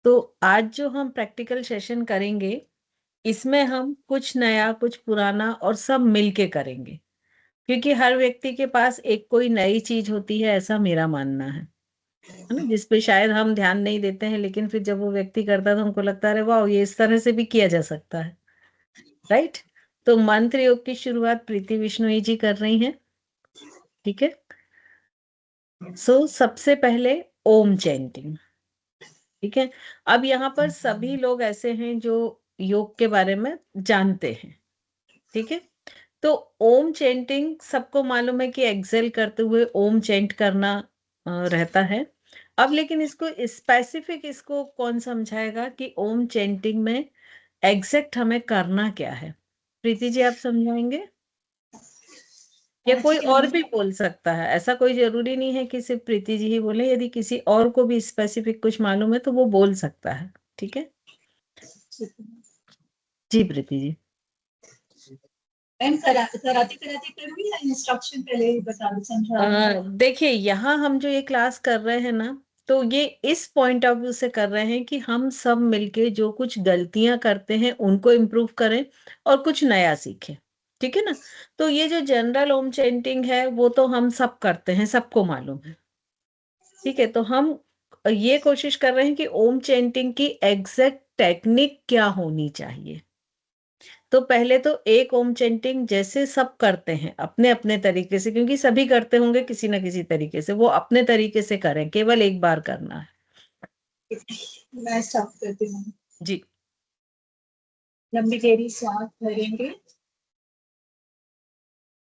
तो आज जो हम प्रैक्टिकल सेशन करेंगे, इसमें हम कुछ नया, कुछ पुराना और सब मिलके करेंगे। क्योंकि हर व्यक्ति के पास एक कोई नई चीज होती है, ऐसा मेरा मानना है ना? जिस पे शायद हम ध्यान नहीं देते हैं, लेकिन फिर जब वो व्यक्ति करता है तो हमको लगता है अरे वाह, ये इस तरह से भी किया जा सकता है। राइट? तो मंत्र योग की शुरुआत प्रीति विश्नोई जी कर रही हैं। ठीक है। सबसे पहले ओम चैंटिंग। ठीक है। अब यहाँ पर सभी लोग ऐसे हैं जो योग के बारे में जानते हैं। ठीक है। तो ओम चैंटिंग सबको मालूम है कि एक्सेल करते हुए ओम चैंट करना रहता है। अब लेकिन इसको स्पेसिफिक इसको कौन समझाएगा कि ओम चैंटिंग में एग्जैक्ट हमें करना क्या है? प्रीति जी, आप समझाएंगे? या कोई ठीक है और भी बोल सकता है, ऐसा कोई जरूरी नहीं है कि सिर्फ प्रीति जी ही बोले। यदि किसी और को भी स्पेसिफिक कुछ मालूम है तो वो बोल सकता है। ठीक है जी प्रीति जी। मैम, कराते कराते करूँ या इंस्ट्रक्शन पहले बता दो, समझा दूं? देखिए, यहाँ हम जो ये क्लास कर रहे हैं ना, तो ये इस पॉइंट ऑफ व्यू से कर रहे हैं कि हम सब मिलके जो कुछ गलतियां करते हैं उनको इम्प्रूव करें और कुछ नया सीखें। ठीक है ना? तो ये जो जनरल ओम चैंटिंग है वो तो हम सब करते हैं, सबको मालूम है। ठीक है। तो हम ये कोशिश कर रहे हैं कि ओम चैंटिंग की एग्जैक्ट टेक्निक क्या होनी चाहिए। तो पहले तो एक ओम चैंटिंग जैसे सब करते हैं अपने अपने तरीके से, क्योंकि सभी करते होंगे किसी ना किसी तरीके से, वो अपने तरीके से करें, केवल एक बार करना है। मैं स्टार्ट करती हूँ। जी। लंबी गहरी सांस भरेंगे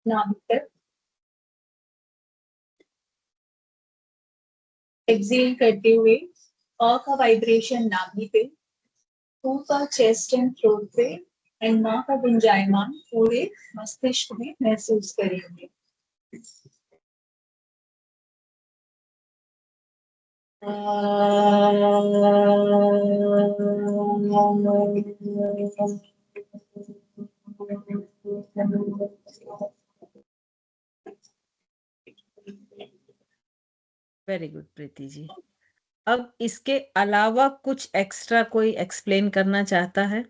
नाभि तक, एक्सेल करते हुए अ का वाइब्रेशन नाभि पे, टू का चेस्ट एंड थ्रोट पे, एंड माँ का गुंजायमान पूरे मस्तिष्क में महसूस करेंगे। Very good Preeti ji. अब इसके अलावा कुछ एक्स्ट्रा कोई एक्सप्लेन करना चाहता है?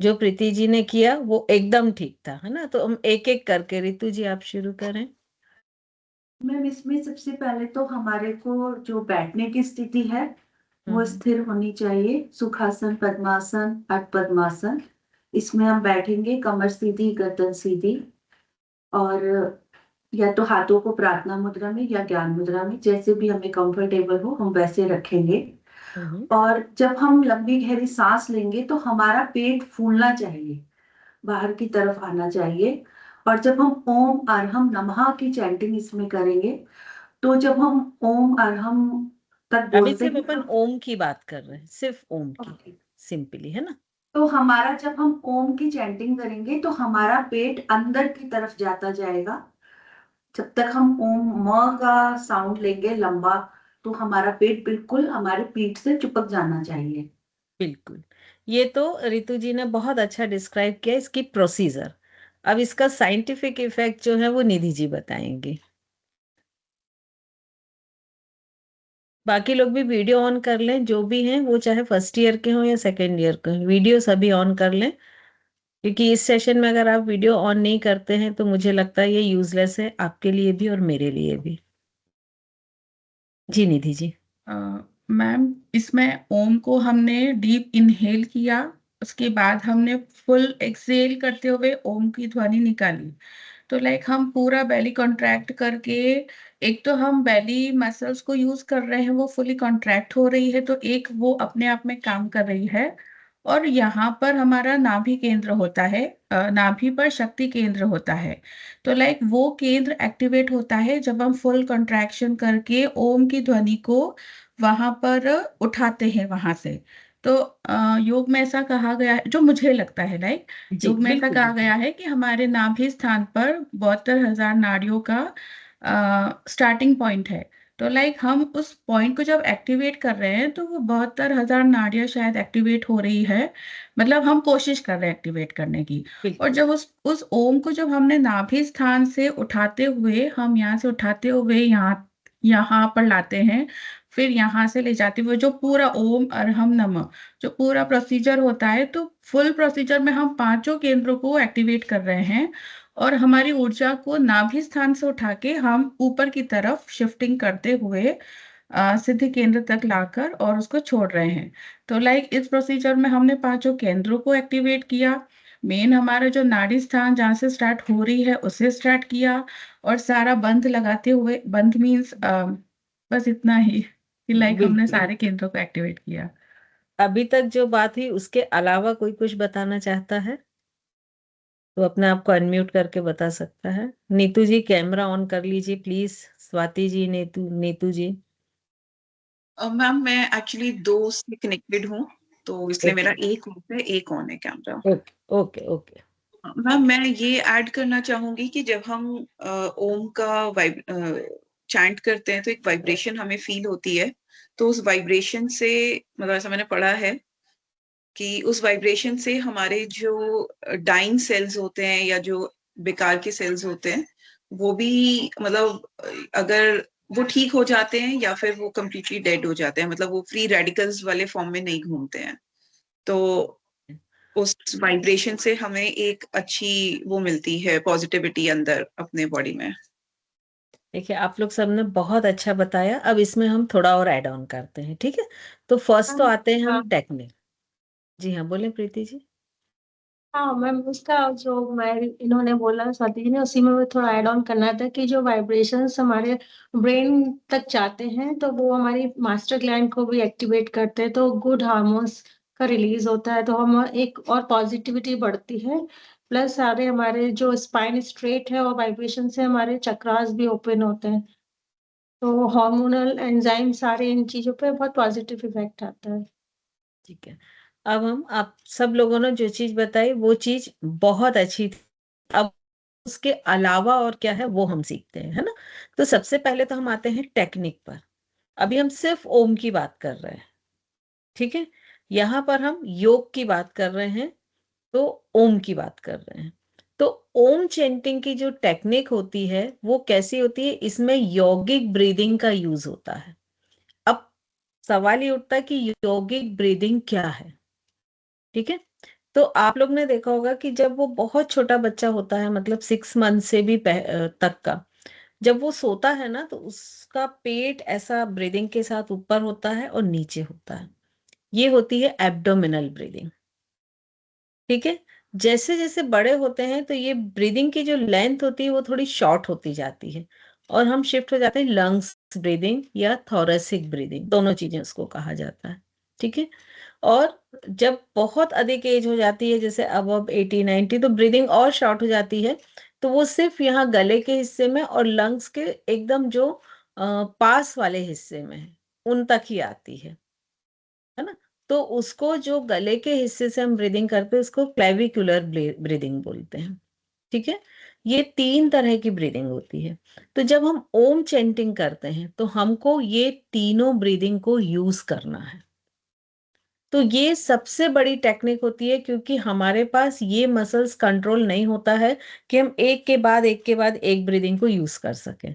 जो प्रीति जी ने किया वो एकदम ठीक था, है ना? तो हम एक एक करके, रितु जी आप शुरू करें। मैम, इसमें सबसे पहले तो हमारे को जो बैठने की स्थिति है वो स्थिर होनी चाहिए। सुखासन, पद्मासन, अर्ध पद्मासन, इसमें हम बैठेंगे कमर सीधी, गर्दन सीधी, और या तो हाथों को प्रार्थना मुद्रा में या ज्ञान मुद्रा में, जैसे भी हमें कंफर्टेबल हो हम वैसे रखेंगे। और जब हम लंबी गहरी सांस लेंगे तो हमारा पेट फूलना चाहिए, बाहर की तरफ आना चाहिए। और जब हम ओम अरहम नमः की चैंटिंग इसमें करेंगे, तो जब हम ओम अरहम तक अभी बोलते सिर्फ हैं अपन ओम की बात कर रहे हैं, सिर्फ ओम की, ओके, सिंपली, है ना? तो हमारा जब हम ओम की चैंटिंग करेंगे तो हमारा पेट अंदर की तरफ जाता जाएगा। जब तक हम ओम म का साउंड लेंगे लंबा, तो हमारा पेट बिल्कुल हमारे पीठ से चिपक जाना चाहिए। बिल्कुल। ये तो रितु जी ने बहुत अच्छा डिस्क्राइब किया इसकी प्रोसीजर। अब इसका साइंटिफिक इफेक्ट जो है वो निधि जी बताएंगे। बाकी लोग भी वीडियो ऑन कर लें, जो भी हैं वो, चाहे फर्स्ट ईयर के हों या सेकेंड ईयर के हों, वीडियो सभी ऑन कर लें। क्योंकि इस सेशन में अगर आप वीडियो ऑन नहीं करते हैं तो मुझे लगता है ये यूजलेस है, आपके लिए भी और मेरे लिए भी। जी निधि जी। मैम, इसमें ओम को हमने डीप इनहेल किया, उसके बाद हमने फुल एक्सहेल करते हुए ओम की ध्वनि निकाली। तो हम पूरा बेली कॉन्ट्रैक्ट करके, एक तो हम बेली मसल्स को यूज कर रहे हैं, वो फुली कॉन्ट्रैक्ट हो रही है, तो एक वो अपने आप में काम कर रही है। और यहाँ पर हमारा नाभि केंद्र होता है, नाभि पर शक्ति केंद्र होता है। तो वो केंद्र एक्टिवेट होता है जब हम फुल कॉन्ट्रैक्शन करके ओम की ध्वनि को वहां पर उठाते हैं वहां से। तो योग में ऐसा कहा गया है, जो मुझे लगता है, जी योग में ऐसा बिल्कुल कहा बिल्कुल। गया है कि हमारे नाभि स्थान पर 72,000 नाड़ियों का स्टार्टिंग पॉइंट है। तो हम उस पॉइंट को जब एक्टिवेट कर रहे हैं तो वो 72,000 नाड़ियां शायद एक्टिवेट हो रही है, मतलब हम कोशिश कर रहे हैं एक्टिवेट करने की। और बिल्कुल जब उस ओम को जब हमने नाभि स्थान से उठाते हुए, हम यहाँ से उठाते हुए यहाँ यहाँ पर लाते हैं, फिर यहाँ से ले जाते हुए जो पूरा ओम अरहम नमः जो पूरा प्रोसीजर होता है, तो फुल प्रोसीजर में हम पांचों केंद्रों को एक्टिवेट कर रहे हैं और हमारी ऊर्जा को नाभि स्थान से उठा के हम ऊपर की तरफ शिफ्टिंग करते हुए सिद्धि केंद्र तक लाकर और उसको छोड़ रहे हैं। तो लाइक इस प्रोसीजर में हमने पांचों केंद्रों को एक्टिवेट किया, मेन हमारा जो नाड़ी स्थान जहाँ से स्टार्ट हो रही है उसे स्टार्ट किया, और सारा बंध लगाते हुए, बंध मीन्स बस इतना ही कि लाइक हमने बिल्कुल। सारे केंद्रों को एक्टिवेट किया। अभी तक जो बात हुई उसके अलावा कोई कुछ बताना चाहता है तो अपने आप को अनम्यूट करके बता सकता है। नीतू जी कैमरा ऑन कर लीजिए प्लीज। स्वाति जी, नीतू जी। मैम मैं एक्चुअली 2 से कनेक्टेड हूँ, तो इसलिए ओके मेरा एक ऑफ है, एक ऑन है camera. Okay okay okay. Ma'am मैं ये ऐड करना चाहूंगी कि जब हम ओम का चैंट करते हैं तो एक वाइब्रेशन हमें फील होती है, तो उस वाइब्रेशन से, मतलब ऐसा मैंने पढ़ा है कि उस वाइब्रेशन से हमारे जो डाइंग सेल्स होते हैं या जो बेकार के सेल्स होते हैं वो भी, मतलब अगर वो ठीक हो जाते हैं या फिर वो कम्प्लीटली डेड हो जाते हैं, मतलब वो फ्री रेडिकल्स वाले फॉर्म में नहीं घूमते हैं। तो उस वाइब्रेशन से हमें एक अच्छी वो मिलती है, पॉजिटिविटी अंदर अपने बॉडी में। देखिए आप लोग सबने बहुत अच्छा बताया। अब इसमें हम थोड़ा और ऐड ऑन करते हैं, ठीक है। तो फर्स्ट तो आते हैं हम टेक्निक। जी हाँ, बोलें प्रीति जी। हाँ मैम, उसका जो मैं इन्होंने बोला स्वाति जी ने, उसी में थोड़ा ऐड ऑन करना था कि जो वाइब्रेशंस हमारे ब्रेन तक जाते हैं तो वो हमारी मास्टर ग्लैंड को भी एक्टिवेट करते हैं, तो गुड हार्मोन्स का रिलीज होता है, तो हम एक और पॉजिटिविटी बढ़ती है। प्लस सारे हमारे जो स्पाइन स्ट्रेट है और वाइब्रेशन से हमारे चक्रास भी ओपन होते हैं, तो हार्मोनल एंजाइम सारे इन चीजों पे बहुत पॉजिटिव इफेक्ट आता है। ठीक है। अब हम, आप सब लोगों ने जो चीज बताई वो चीज बहुत अच्छी थी। अब उसके अलावा और क्या है वो हम सीखते हैं, है ना। तो सबसे पहले तो हम आते हैं टेक्निक पर। अभी हम सिर्फ ओम की बात कर रहे हैं, ठीक है। यहाँ पर हम योग की बात कर रहे हैं, तो ओम की बात कर रहे हैं। तो ओम चेंटिंग की जो टेक्निक होती है वो कैसी होती है, इसमें यौगिक ब्रीदिंग का यूज होता है। अब सवाल ये उठता है कि यौगिक ब्रीदिंग क्या है, ठीक है। तो आप लोग ने देखा होगा कि जब वो बहुत छोटा बच्चा होता है, मतलब 6 मंथ से भी तक का, जब वो सोता है ना तो उसका पेट ऐसा ब्रीदिंग के साथ ऊपर होता है और नीचे होता है। ये होती है एब्डोमिनल ब्रीदिंग, ठीक है। जैसे जैसे बड़े होते हैं तो ये ब्रीदिंग की जो लेंथ होती है वो थोड़ी शॉर्ट होती जाती है और हम शिफ्ट हो जाते हैं लंग्स ब्रीदिंग या थोरेसिक ब्रीदिंग, दोनों चीजें उसको कहा जाता है, ठीक है। और जब बहुत अधिक एज हो जाती है, जैसे अब 80-90, तो ब्रीदिंग और शॉर्ट हो जाती है। तो वो सिर्फ यहाँ गले के हिस्से में और लंग्स के एकदम जो पास वाले हिस्से में है उन तक ही आती है ना। तो उसको जो गले के हिस्से से हम ब्रीदिंग करते हैं उसको क्लेविकुलर ब्रीदिंग बोलते हैं, ठीक है। ये 3 तरह की ब्रीदिंग होती है। तो जब हम ओम चेंटिंग करते हैं तो हमको ये तीनों ब्रीदिंग को यूज करना है। तो ये सबसे बड़ी टेक्निक होती है, क्योंकि हमारे पास ये मसल्स कंट्रोल नहीं होता है कि हम एक के बाद एक ब्रीदिंग को यूज कर सकें।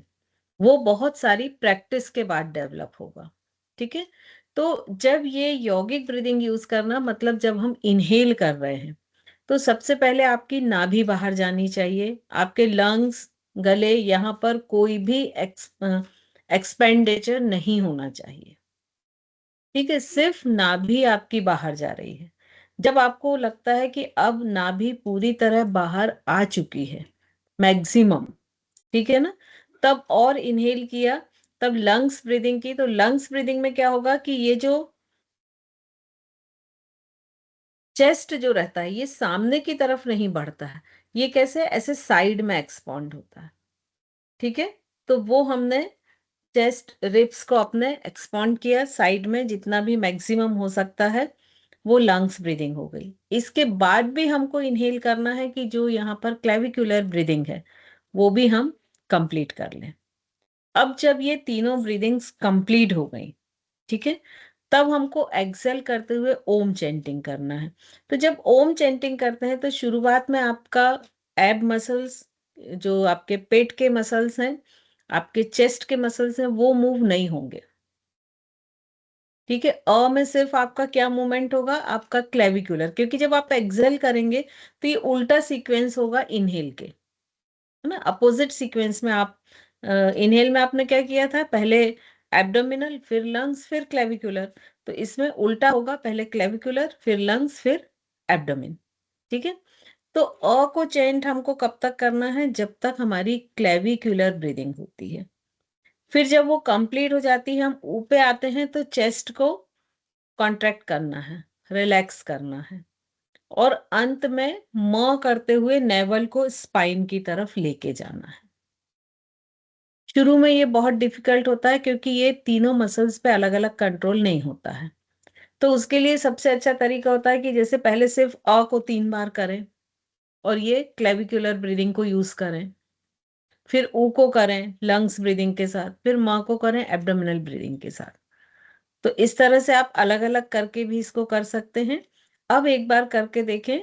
वो बहुत सारी प्रैक्टिस के बाद डेवलप होगा, ठीक है। तो जब ये यौगिक ब्रीदिंग यूज करना, मतलब जब हम इनहेल कर रहे हैं तो सबसे पहले आपकी नाभि बाहर जानी चाहिए। आपके लंग्स, गले, यहाँ पर कोई भी एक्सपेंडिचर नहीं होना चाहिए, ठीक है। सिर्फ नाभि आपकी बाहर जा रही है। जब आपको लगता है कि अब नाभि पूरी तरह बाहर आ चुकी है, मैक्सिमम, ठीक है ना, तब और इनहेल किया, तब लंग्स ब्रीदिंग की। तो लंग्स ब्रीदिंग में क्या होगा कि ये जो चेस्ट जो रहता है ये सामने की तरफ नहीं बढ़ता है, ये कैसे, ऐसे साइड में एक्सपांड होता है, ठीक है। तो वो हमने चेस्ट रिब्स को अपने एक्सपांड किया साइड में जितना भी मैक्सिमम हो सकता है, वो लंग्स ब्रीदिंग हो गई। इसके बाद भी हमको इनहेल करना है कि जो यहाँ पर क्लेविकुलर ब्रीदिंग है वो भी हम कंप्लीट कर लें। अब जब ये तीनों ब्रीदिंग्स कंप्लीट हो गई, ठीक है, तब हमको एक्सेल करते हुए ओम चैंटिंग करना है। तो जब ओम चैंटिंग करते हैं तो शुरुआत में आपका एब मसल्स, जो आपके पेट के मसल्स हैं, आपके चेस्ट के मसल्स हैं वो मूव नहीं होंगे। ठीक है, अ में सिर्फ आपका क्या मूवमेंट होगा, आपका क्लेविकुलर, क्योंकि जब आप एक्सेल करेंगे तो ये उल्टा सीक्वेंस होगा इनहेल के, है ना, अपोजिट सीक्वेंस में। आप इनहेल में आपने क्या किया था, पहले एब्डोमिनल, फिर लंग्स, फिर क्लेविकुलर। तो इसमें उल्टा होगा, पहले क्लेविकुलर, फिर लंग्स, फिर एब्डोमिन। ठीक है, तो अ को चेंट हमको कब तक करना है, जब तक हमारी क्लेविकुलर ब्रीदिंग होती है। फिर जब वो कंप्लीट हो जाती है, हम ऊ पे आते हैं, तो चेस्ट को कॉन्ट्रैक्ट करना है, रिलैक्स करना है, और अंत में म करते हुए नेवल को स्पाइन की तरफ लेके जाना है। शुरू में ये बहुत डिफिकल्ट होता है, क्योंकि ये तीनों मसल्स पे अलग अलग कंट्रोल नहीं होता है। तो उसके लिए सबसे अच्छा तरीका होता है कि जैसे पहले सिर्फ अ को 3 बार करें और ये क्लेविकुलर ब्रीदिंग को यूज करें, फिर ऊ को करें लंग्स ब्रीदिंग के साथ, फिर म को करें एब्डोमिनल ब्रीदिंग के साथ। तो इस तरह से आप अलग अलग करके भी इसको कर सकते हैं। अब एक बार करके देखें,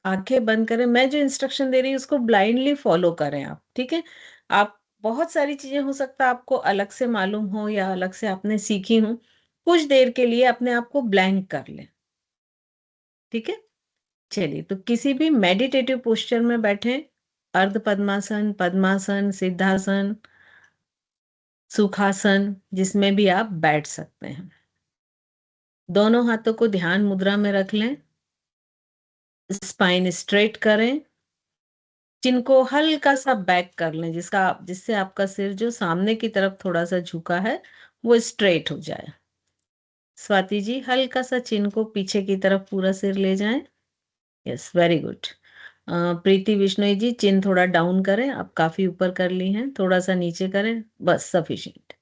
आंखें बंद करें, मैं जो इंस्ट्रक्शन दे रही हूँ उसको ब्लाइंडली फॉलो करें आप। ठीक है, आप बहुत सारी चीजें हो सकता है आपको अलग से मालूम हो या अलग से आपने सीखी हो, कुछ देर के लिए अपने आप को ब्लैंक कर लें। ठीक है, चलिए, तो किसी भी मेडिटेटिव पोस्चर में बैठे, अर्ध पद्मासन, पद्मासन, सिद्धासन, सुखासन, जिसमें भी आप बैठ सकते हैं। दोनों हाथों को ध्यान मुद्रा में रख लें, स्पाइन स्ट्रेट करें, चिन को हल्का सा बैक कर लें, जिससे आपका सिर जो सामने की तरफ थोड़ा सा झुका है वो स्ट्रेट हो जाए। स्वाति जी, हल्का सा चिन को पीछे की तरफ पूरा सिर ले जाएं। Yes, very good. Preeti Vishnoi ji, chin थोड़ा डाउन करें, आप काफी ऊपर कर ली हैं, थोड़ा सा नीचे करें, बस सफिशिएंट।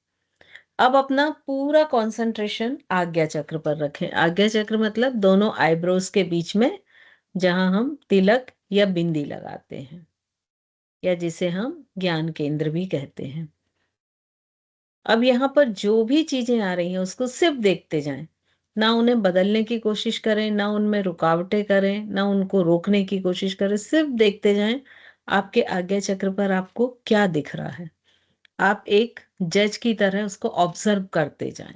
अब अपना पूरा कंसंट्रेशन आज्ञा चक्र पर रखें। आज्ञा चक्र मतलब दोनों आईब्रोज के बीच में, जहां हम तिलक या बिंदी लगाते हैं, या जिसे हम ज्ञान केंद्र भी कहते हैं। अब यहाँ पर जो भी चीजें आ रही हैं उसको सिर्फ देखते जाएं, ना उन्हें बदलने की कोशिश करें, ना उनमें रुकावटें करें, ना उनको रोकने की कोशिश करें, सिर्फ देखते जाएं आपके आज्ञा चक्र पर आपको क्या दिख रहा है। आप एक जज की तरह उसको ऑब्जर्व करते जाएं।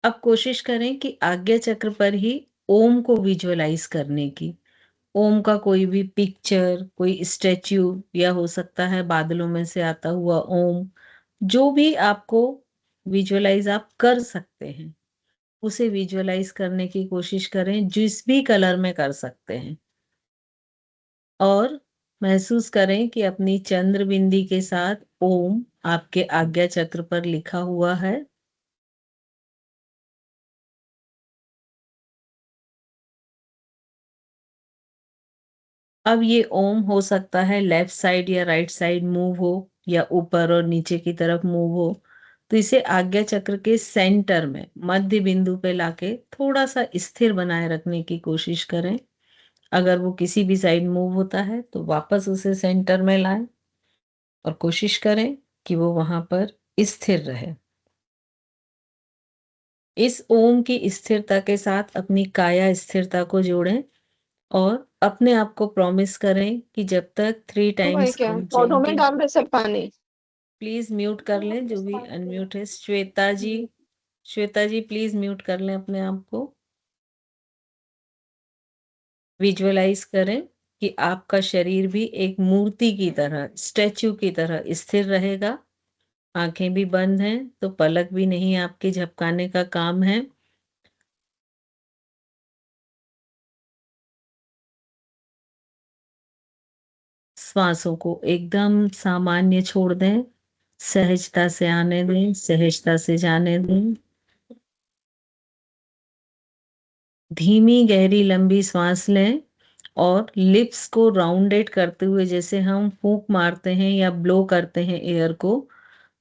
अब कोशिश करें कि आज्ञा चक्र पर ही ओम को विजुअलाइज करने की। ओम का कोई भी पिक्चर, कोई स्टैच्यू, या हो सकता है बादलों में से आता हुआ ओम, जो भी आपको विजुअलाइज आप कर सकते हैं, उसे विजुअलाइज करने की कोशिश करें, जिस भी कलर में कर सकते हैं। और महसूस करें कि अपनी चंद्र बिंदी के साथ ओम आपके आज्ञा चक्र पर लिखा हुआ है। अब ये ओम हो सकता है लेफ्ट साइड या राइट साइड मूव हो, या ऊपर और नीचे की तरफ मूव हो। तो इसे आज्ञा चक्र के सेंटर में, मध्य बिंदु पे लाके थोड़ा सा स्थिर बनाए रखने की कोशिश करें। अगर वो किसी भी साइड मूव होता है तो वापस उसे सेंटर में लाएं और कोशिश करें कि वो वहां पर स्थिर रहे। इस ओम की स्थिरता के साथ अपनी काया स्थिरता को जोड़ें, और अपने आप को प्रॉमिस करें कि जब तक 3 भाई टाइम्स क्या पौधों में डाल रहे सब पानी। प्लीज म्यूट कर लें जो भी अनम्यूट है। श्वेता जी, श्वेता जी प्लीज म्यूट कर लें अपने आप को। विजुअलाइज करें कि आपका शरीर भी एक मूर्ति की तरह, स्टैच्यू की तरह स्थिर रहेगा। आंखें भी बंद हैं तो पलक भी नहीं आपके झपकाने का काम है। श्वासों को एकदम सामान्य छोड़ दें, सहजता से आने दें, सहजता से जाने दें। धीमी गहरी लंबी सांस लें और लिप्स को राउंडेड करते हुए, जैसे हम फूंक मारते हैं या ब्लो करते हैं एयर को,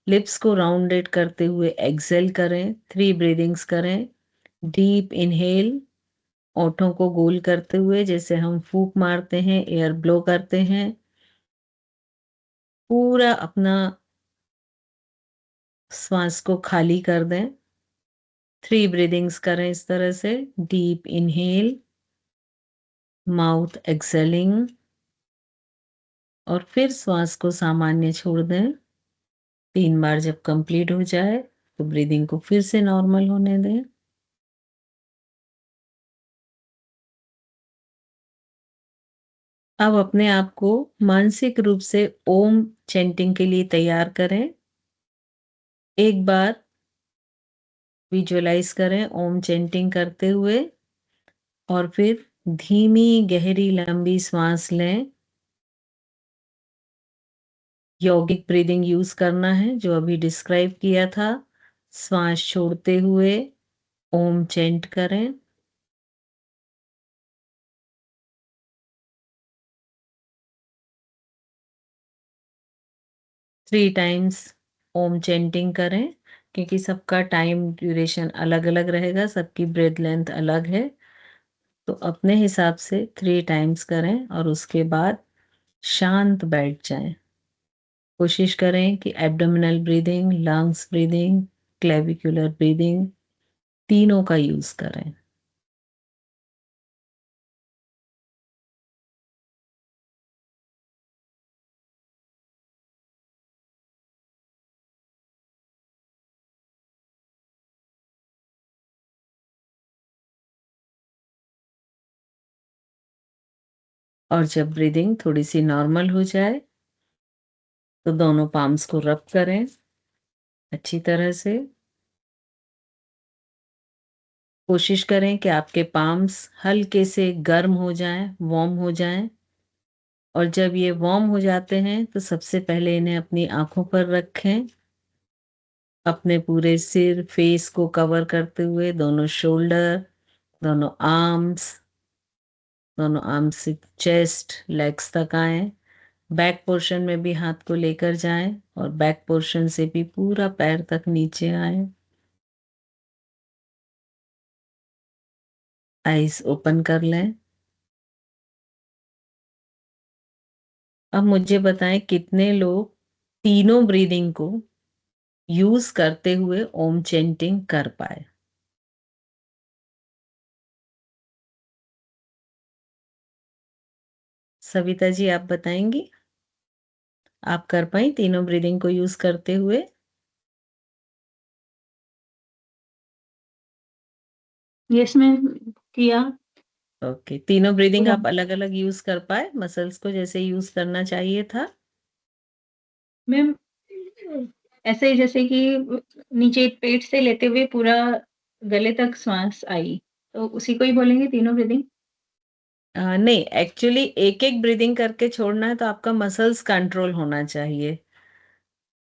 लिप्स को राउंडेड करते हुए एक्सेल करें। 3 ब्रीदिंग्स करें। डीप इनहेल, ओठों को गोल करते हुए जैसे हम फूंक मारते हैं, एयर ब्लो करते हैं। पूरा अपना श्वास को खाली कर दें। 3 ब्रीदिंग्स करें इस तरह से। डीप इनहेल, माउथ एक्सेलिंग, और फिर श्वास को सामान्य छोड़ दें। 3 बार जब कंप्लीट हो जाए तो ब्रीदिंग को फिर से नॉर्मल होने दें। अब अपने आप को मानसिक रूप से ओम चैंटिंग के लिए तैयार करें। एक बार विजुअलाइज करें ओम चैंटिंग करते हुए, और फिर धीमी गहरी लंबी सांस लें। यौगिक ब्रीदिंग यूज करना है जो अभी डिस्क्राइब किया था। श्वास छोड़ते हुए ओम चैंट करें। थ्री टाइम्स ओम चैंटिंग करें, क्योंकि सबका टाइम ड्यूरेशन अलग अलग रहेगा, सबकी ब्रेथ लेंथ अलग है। तो अपने हिसाब से 3 टाइम्स करें और उसके बाद शांत बैठ जाएं। कोशिश करें कि abdominal breathing, lungs breathing, clavicular breathing तीनों का यूज करें। और जब ब्रीदिंग थोड़ी सी नॉर्मल हो जाए तो दोनों पाम्स को रब करें अच्छी तरह से। कोशिश करें कि आपके पाम्स हल्के से गर्म हो जाएं, वार्म हो जाएं। और जब ये वार्म हो जाते हैं तो सबसे पहले इन्हें अपनी आंखों पर रखें। अपने पूरे सिर, फेस को कवर करते हुए दोनों शोल्डर, दोनों आर्म्स से चेस्ट, लेग्स तक आए। बैक पोर्शन में भी हाथ को लेकर जाएं और बैक पोर्शन से भी पूरा पैर तक नीचे आए। आईज ओपन कर लें। अब मुझे बताएं कितने लोग तीनों ब्रीदिंग को यूज करते हुए ओम चैंटिंग कर पाए। सविता जी, आप बताएंगी आप कर पाई तीनों ब्रीदिंग को यूज करते हुए? यस मैम, किया। ओके, तीनों ब्रीदिंग आप अलग अलग यूज कर पाए, मसल्स को जैसे यूज करना चाहिए था? मैम ऐसे जैसे कि नीचे पेट से लेते हुए पूरा गले तक सांस आई, तो उसी को ही बोलेंगे तीनों ब्रीदिंग? नहीं, एक्चुअली एक एक ब्रीदिंग करके छोड़ना है तो आपका मसल्स कंट्रोल होना चाहिए।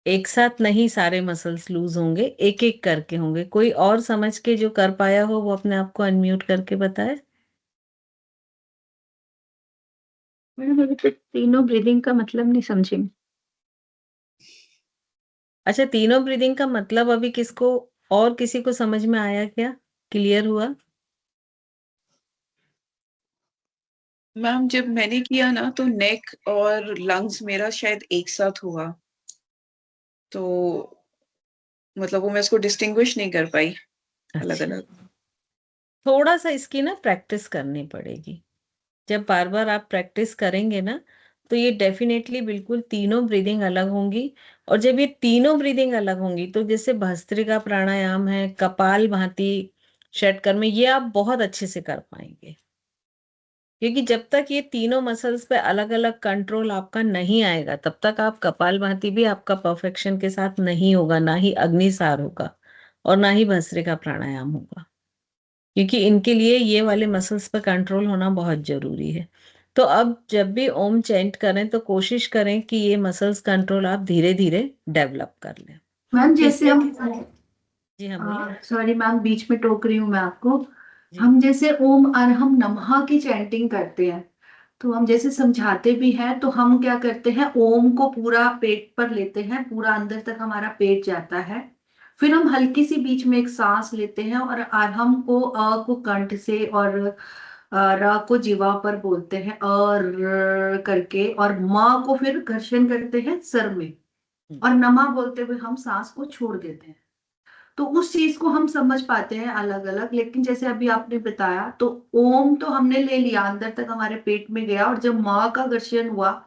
एक साथ नहीं सारे मसल्स लूज होंगे, एक एक करके होंगे। कोई और समझ के जो कर पाया हो वो अपने आप को अनम्यूट करके बताए। मैडम अभी तो तीनों ब्रीदिंग का मतलब नहीं समझी मैं। अच्छा, तीनों ब्रीदिंग का मतलब अभी किसको और किसी को समझ में आया क्या? क्लियर हुआ? मैम जब मैंने किया ना तो नेक और लंग्स मेरा शायद एक साथ हुआ, तो मतलब वो मैं इसको डिस्टिंग्विश नहीं कर पाई अलग अच्छा, अलग। थोड़ा सा इसकी ना प्रैक्टिस करनी पड़ेगी। जब बार बार आप प्रैक्टिस करेंगे ना तो ये डेफिनेटली बिल्कुल तीनों ब्रीदिंग अलग होंगी। और जब ये तीनों ब्रीदिंग अलग होंगी तो जैसे भस्त्रिका प्राणायाम है, कपाल भाती, षटकर्म, ये आप बहुत अच्छे से कर पाएंगे। क्योंकि जब तक ये तीनों मसल्स पे अलग अलग कंट्रोल आपका नहीं आएगा तब तक आप कपाल भाती भी आपका परफेक्शन के साथ नहीं होगा, ना ही अग्निसार होगा और ना ही भस्त्रिका प्राणायाम होगा। क्योंकि इनके लिए ये वाले मसल्स पर कंट्रोल होना बहुत जरूरी है। तो अब जब भी ओम चैंट करें तो कोशिश करें कि ये मसल्स कंट्रोल आप धीरे धीरे डेवलप कर लें। मैम जैसे इससे हम, जी हाँ, बोलिए। सॉरी मैम बीच में टोक रही हूँ मैं आपको। जी हम जैसे ओम अरहम नमः की चैंटिंग करते हैं, तो हम जैसे समझाते भी हैं, तो हम क्या करते हैं, ओम को पूरा पेट पर लेते हैं, पूरा अंदर तक हमारा पेट जाता है। फिर हम हल्की सी बीच में एक सांस लेते हैं और अरहम को अ को कंठ से और र को जीवा पर बोलते हैं और करके, और माँ को फिर घर्षण करते हैं सर में, हम्म, और नमा बोलते हुए हम सांस को छोड़ देते हैं। तो उस चीज को हम समझ पाते हैं अलग अलग। लेकिन जैसे अभी आपने बताया, तो ओम तो हमने ले लिया, अंदर तक हमारे पेट में गया, और जब माँ का दर्शन हुआ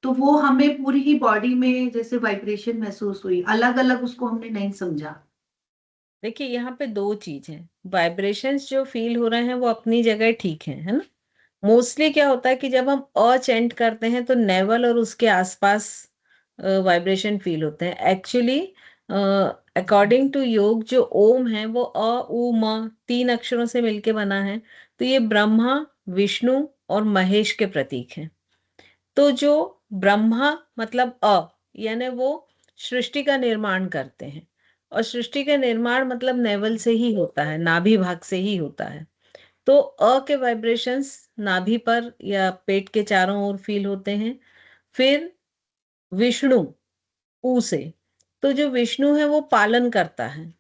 तो वो हमें पूरी ही बॉडी में जैसे वाइब्रेशन महसूस हुई, अलग अलग उसको हमने नहीं समझा। देखिए यहाँ पे दो चीज है, वाइब्रेशंस जो फील हो रहे हैं वो अपनी जगह ठीक है ना। मोस्टली क्या होता है कि जब हम अ चेंट करते हैं तो नेवल और उसके आसपास वाइब्रेशन फील होते हैं। एक्चुअली अकॉर्डिंग टू योग जो ओम है वो अ उ म तीन अक्षरों से मिलके बना है। तो ये ब्रह्मा, विष्णु और महेश के प्रतीक हैं। तो जो ब्रह्मा मतलब यानी वो सृष्टि का निर्माण करते हैं, और सृष्टि का निर्माण मतलब नेवल से ही होता है, नाभि भाग से ही होता है। तो के वाइब्रेशंस नाभि पर या पेट के चारों ओर फील होते हैं। फिर विष्णु, ऊ से, तो जो विष्णु है वो पालन करता है,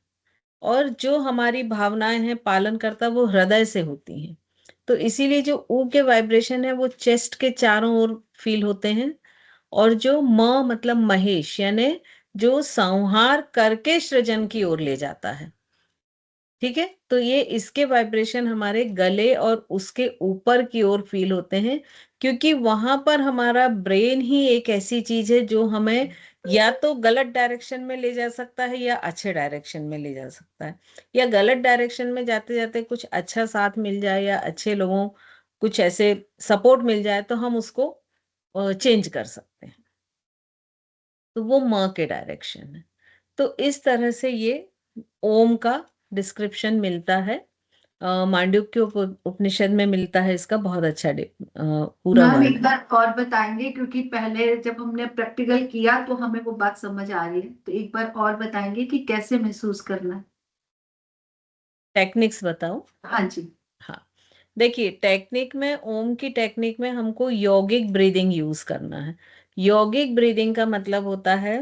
और जो हमारी भावनाएं हैं पालन करता वो हृदय से होती हैं। तो इसीलिए जो ऊ के वाइब्रेशन है वो चेस्ट के चारों ओर फील होते हैं। और जो म मतलब महेश यानी जो संहार करके सृजन की ओर ले जाता है। ठीक है, तो ये इसके वाइब्रेशन हमारे गले और उसके ऊपर की ओर फील होते हैं, क्योंकि वहां पर हमारा ब्रेन ही एक ऐसी चीज है जो हमें या तो गलत डायरेक्शन में ले जा सकता है या अच्छे डायरेक्शन में ले जा सकता है। या गलत डायरेक्शन में जाते जाते कुछ अच्छा साथ मिल जाए या अच्छे लोगों कुछ ऐसे सपोर्ट मिल जाए तो हम उसको चेंज कर सकते हैं। तो वो म के डायरेक्शन है। तो इस तरह से ये ओम का डिस्क्रिप्शन मिलता है, मांडुक्य उपनिषद में मिलता है इसका बहुत अच्छा पूरा मैम वर्णन। एक बार और बताएंगे, क्योंकि पहले जब हमने प्रैक्टिकल किया तो हमें वो बात समझ आ रही है, तो एक बार और बताएंगे कि कैसे महसूस करना है। टेक्निक्स बताओ। हाँ जी। हाँ, देखिए टेक्निक में, ओम की टेक्निक में हमको यौगिक ब्रीदिंग यूज करना है। यौगिक ब्रीदिंग का मतलब होता है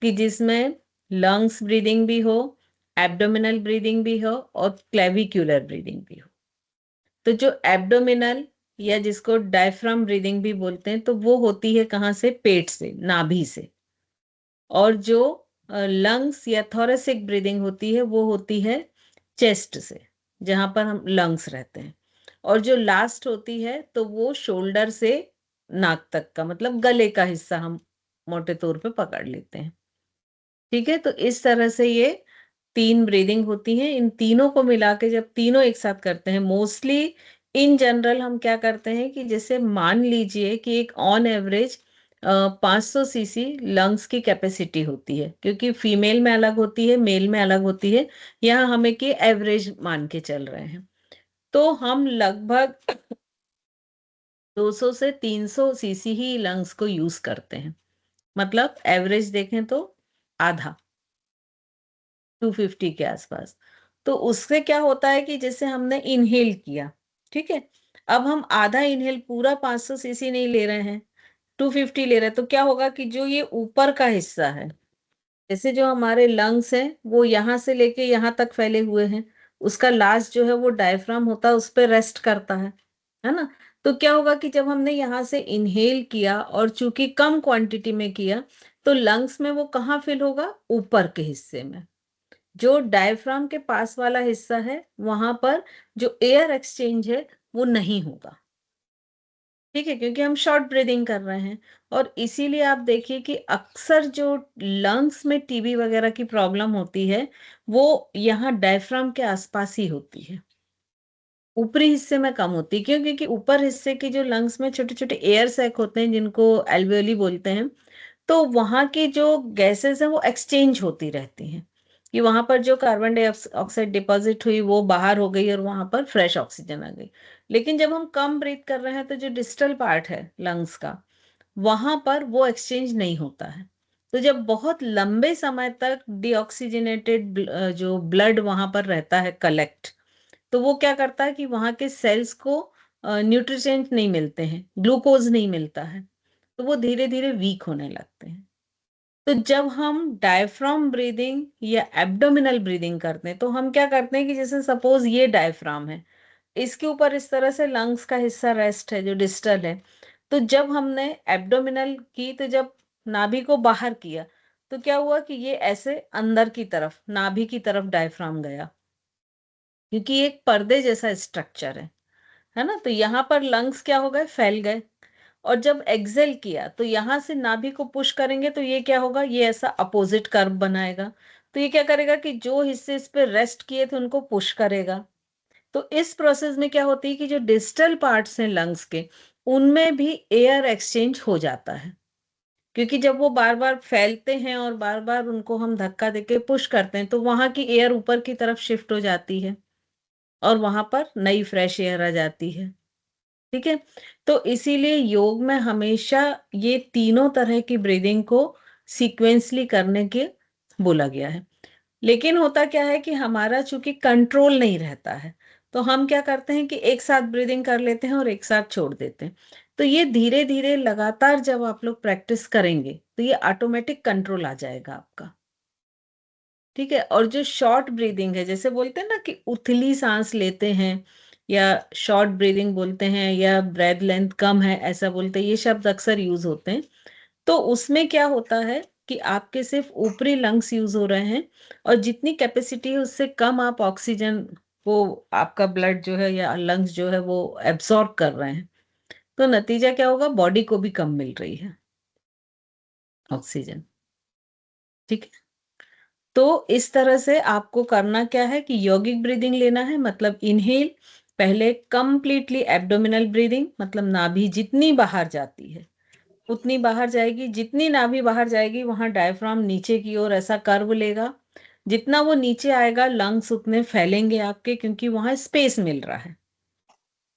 कि जिसमें लंग्स ब्रीदिंग भी हो, एब्डोमिनल ब्रीदिंग भी हो और क्लेविक्यूलर ब्रीदिंग भी हो। तो जो एब्डोमिनल या जिसको डायफ्राम ब्रीदिंग भी बोलते हैं तो वो होती है कहाँ से, पेट से, नाभि से। और जो लंग्स या थोरेसिक ब्रीदिंग होती है वो होती है चेस्ट से, जहां पर हम लंग्स रहते हैं। और जो लास्ट होती है तो वो शोल्डर से नाक तक का मतलब गले का हिस्सा हम मोटे तौर पे पकड़ लेते हैं। ठीक है, तो इस तरह से ये तीन ब्रीदिंग होती हैं। इन तीनों को मिला के जब तीनों एक साथ करते हैं, मोस्टली इन जनरल हम क्या करते हैं कि जैसे मान लीजिए कि एक ऑन एवरेज 500 सीसी लंग्स की कैपेसिटी होती है, क्योंकि फीमेल में अलग होती है, मेल में अलग होती है। यहाँ हमें कि एवरेज मान के चल रहे हैं। तो हम लगभग 200 से 300 सीसी ही लंग्स को यूज करते हैं। मतलब एवरेज देखें तो आधा, 250 के आसपास। तो उससे क्या होता है कि जैसे हमने इनहेल किया, ठीक है, अब हम आधा इनहेल, पूरा 500 सीसी नहीं ले रहे हैं, 250 ले रहे हैं। तो क्या होगा कि जो ये ऊपर का हिस्सा है, जैसे जो हमारे लंग्स हैं वो यहाँ से लेके यहाँ तक फैले हुए हैं, उसका लास्ट जो है वो डायफ्राम होता है, उस पर रेस्ट करता है ना। तो क्या होगा कि जब हमने यहाँ से इनहेल किया और चूंकि कम क्वांटिटी में किया, तो लंग्स में वो कहाँ फिल होगा, ऊपर के हिस्से में। जो डायफ्राम के पास वाला हिस्सा है वहां पर जो एयर एक्सचेंज है वो नहीं होगा। ठीक है, क्योंकि हम शॉर्ट ब्रीदिंग कर रहे हैं। और इसीलिए आप देखिए कि अक्सर जो लंग्स में टीबी वगैरह की प्रॉब्लम होती है वो यहाँ डायफ्राम के आसपास ही होती है, ऊपरी हिस्से में कम होती है। क्यों? क्योंकि ऊपर हिस्से की जो लंग्स में छोटे छोटे एयर सैक होते हैं जिनको एल्वेओली बोलते हैं, तो वहां की जो गैसेस है वो एक्सचेंज होती रहती हैं, कि वहां पर जो कार्बन डाइऑक्साइड डिपॉजिट हुई वो बाहर हो गई और वहां पर फ्रेश ऑक्सीजन आ गई। लेकिन जब हम कम ब्रीथ कर रहे हैं तो जो डिस्टल पार्ट है लंग्स का, वहां पर वो एक्सचेंज नहीं होता है। तो जब बहुत लंबे समय तक डीऑक्सीजनेटेड जो ब्लड वहां पर रहता है कलेक्ट, तो वो क्या करता है कि वहां के सेल्स को न्यूट्रिएंट नहीं मिलते हैं, ग्लूकोज नहीं मिलता है, तो वो धीरे धीरे वीक होने लगते हैं। तो जब हम डायफ्राम ब्रीदिंग या एब्डोमिनल ब्रीदिंग करते हैं तो हम क्या करते हैं कि जैसे सपोज ये डायफ्राम है, इसके ऊपर इस तरह से लंग्स का हिस्सा रेस्ट है जो डिस्टल है। तो जब हमने एब्डोमिनल की, तो जब नाभि को बाहर किया तो क्या हुआ कि ये ऐसे अंदर की तरफ, नाभि की तरफ डायफ्राम गया, क्योंकि ये एक पर्दे जैसा स्ट्रक्चर है ना। तो यहाँ पर लंग्स क्या हो गए, फैल गए। और जब एक्सेल किया तो यहां से नाभि को पुश करेंगे तो ये क्या होगा, ये ऐसा अपोजिट कर्व बनाएगा। तो ये क्या करेगा कि जो हिस्से इस पे रेस्ट किए थे उनको पुश करेगा। तो इस प्रोसेस में क्या होती है कि जो डिस्टल पार्ट्स हैं लंग्स के, उनमें भी एयर एक्सचेंज हो जाता है, क्योंकि जब वो बार बार फैलते हैं और बार बार उनको हम धक्का देके पुश करते हैं तो वहां की एयर ऊपर की तरफ शिफ्ट हो जाती है और वहां पर नई फ्रेश एयर आ जाती है। ठीक है। तो इसीलिए योग में हमेशा ये तीनों तरह की ब्रीदिंग को सीक्वेंसली करने के बोला गया है। लेकिन होता क्या है कि हमारा चूंकि कंट्रोल नहीं रहता है, तो हम क्या करते हैं कि एक साथ ब्रीदिंग कर लेते हैं और एक साथ छोड़ देते हैं। तो ये धीरे धीरे लगातार जब आप लोग प्रैक्टिस करेंगे तो ये ऑटोमेटिक कंट्रोल आ जाएगा आपका। ठीक है। और जो शॉर्ट ब्रीदिंग है, जैसे बोलते हैं ना कि उथली सांस लेते हैं, या शॉर्ट ब्रीदिंग बोलते हैं, या ब्रेथ लेंथ कम है ऐसा बोलते हैं, ये शब्द अक्सर यूज होते हैं। तो उसमें क्या होता है कि आपके सिर्फ ऊपरी लंग्स यूज हो रहे हैं और जितनी कैपेसिटी है उससे कम आप ऑक्सीजन को, आपका ब्लड जो है या लंग्स जो है वो एब्सॉर्ब कर रहे हैं। तो नतीजा क्या होगा, बॉडी को भी कम मिल रही है ऑक्सीजन। ठीक है। तो इस तरह से आपको करना क्या है कि यौगिक ब्रीदिंग लेना है, मतलब इनहेल, पहले कंप्लीटली एब्डोमिनल ब्रीदिंग, मतलब नाभि जितनी बाहर जाती है उतनी बाहर जाएगी, जितनी नाभि बाहर जाएगी वहां डायफ्राम नीचे की ओर ऐसा कर्व लेगा, जितना वो नीचे आएगा लंग्स उतने फैलेंगे आपके, क्योंकि वहां स्पेस मिल रहा है।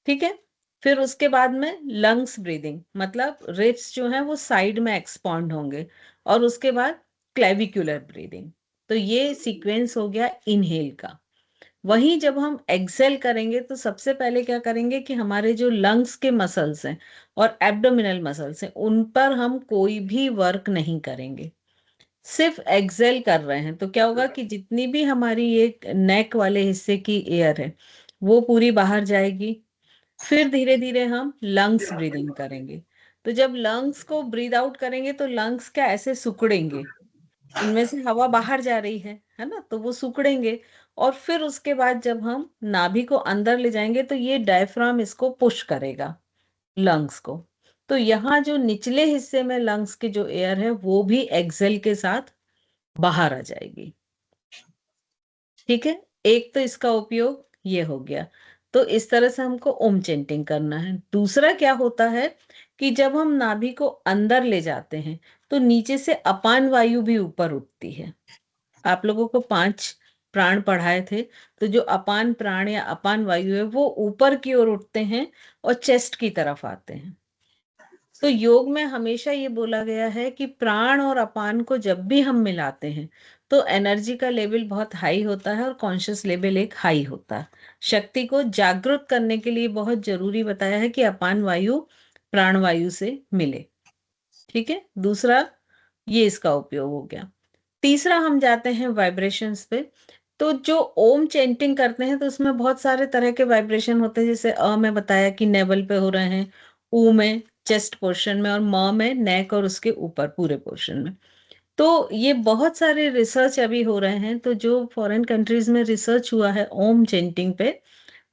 ठीक है। फिर उसके बाद में लंग्स ब्रीदिंग, मतलब रिब्स जो है वो साइड में एक्सपांड होंगे, और उसके बाद क्लेविकुलर ब्रीदिंग। तो ये सीक्वेंस हो गया इनहेल का। वहीं जब हम एक्सेल करेंगे तो सबसे पहले क्या करेंगे कि हमारे जो लंग्स के मसल्स हैं और एब्डोमिनल मसल्स हैं उन पर हम कोई भी वर्क नहीं करेंगे, सिर्फ एक्सेल कर रहे हैं। तो क्या होगा कि जितनी भी हमारी ये नेक वाले हिस्से की एयर है वो पूरी बाहर जाएगी। फिर धीरे धीरे हम लंग्स ब्रीदिंग करेंगे। तो जब लंग्स को ब्रीद आउट करेंगे तो लंग्स क्या ऐसे सिकुड़ेंगे, इनमें से हवा बाहर जा रही है ना, तो वो सिकुड़ेंगे। और फिर उसके बाद जब हम नाभि को अंदर ले जाएंगे तो ये डायफ्राम इसको पुश करेगा लंग्स को। तो यहाँ जो निचले हिस्से में लंग्स की जो एयर है वो भी एक्सेल के साथ बाहर आ जाएगी। ठीक है। एक तो इसका उपयोग ये हो गया। तो इस तरह से हमको ओम चेंटिंग करना है। दूसरा क्या होता है कि जब हम नाभि को अंदर ले जाते हैं तो नीचे से अपान वायु भी ऊपर उठती है। आप लोगों को 5 प्राण पढ़ाए थे, तो जो अपान प्राण या अपान वायु है वो ऊपर की ओर उठते हैं और चेस्ट की तरफ आते हैं। तो योग में हमेशा ये बोला गया है कि प्राण और अपान को जब भी हम मिलाते हैं तो एनर्जी का लेवल बहुत हाई होता है और कॉन्शियस लेवल एक हाई होता है। शक्ति को जागृत करने के लिए बहुत जरूरी बताया है कि अपान वायु प्राण वायु से मिले। ठीक है। दूसरा ये इसका उपयोग हो गया। तीसरा हम जाते हैं वाइब्रेशंस पे। तो जो ओम चेंटिंग करते हैं तो उसमें बहुत सारे तरह के वाइब्रेशन होते हैं, जैसे अ में बताया कि नेवल पे हो रहे हैं, ऊ में चेस्ट पोर्शन में, और म में नेक और उसके ऊपर पूरे पोर्शन में। तो ये बहुत सारे रिसर्च अभी हो रहे हैं। तो जो फॉरेन कंट्रीज में रिसर्च हुआ है ओम चेंटिंग पे,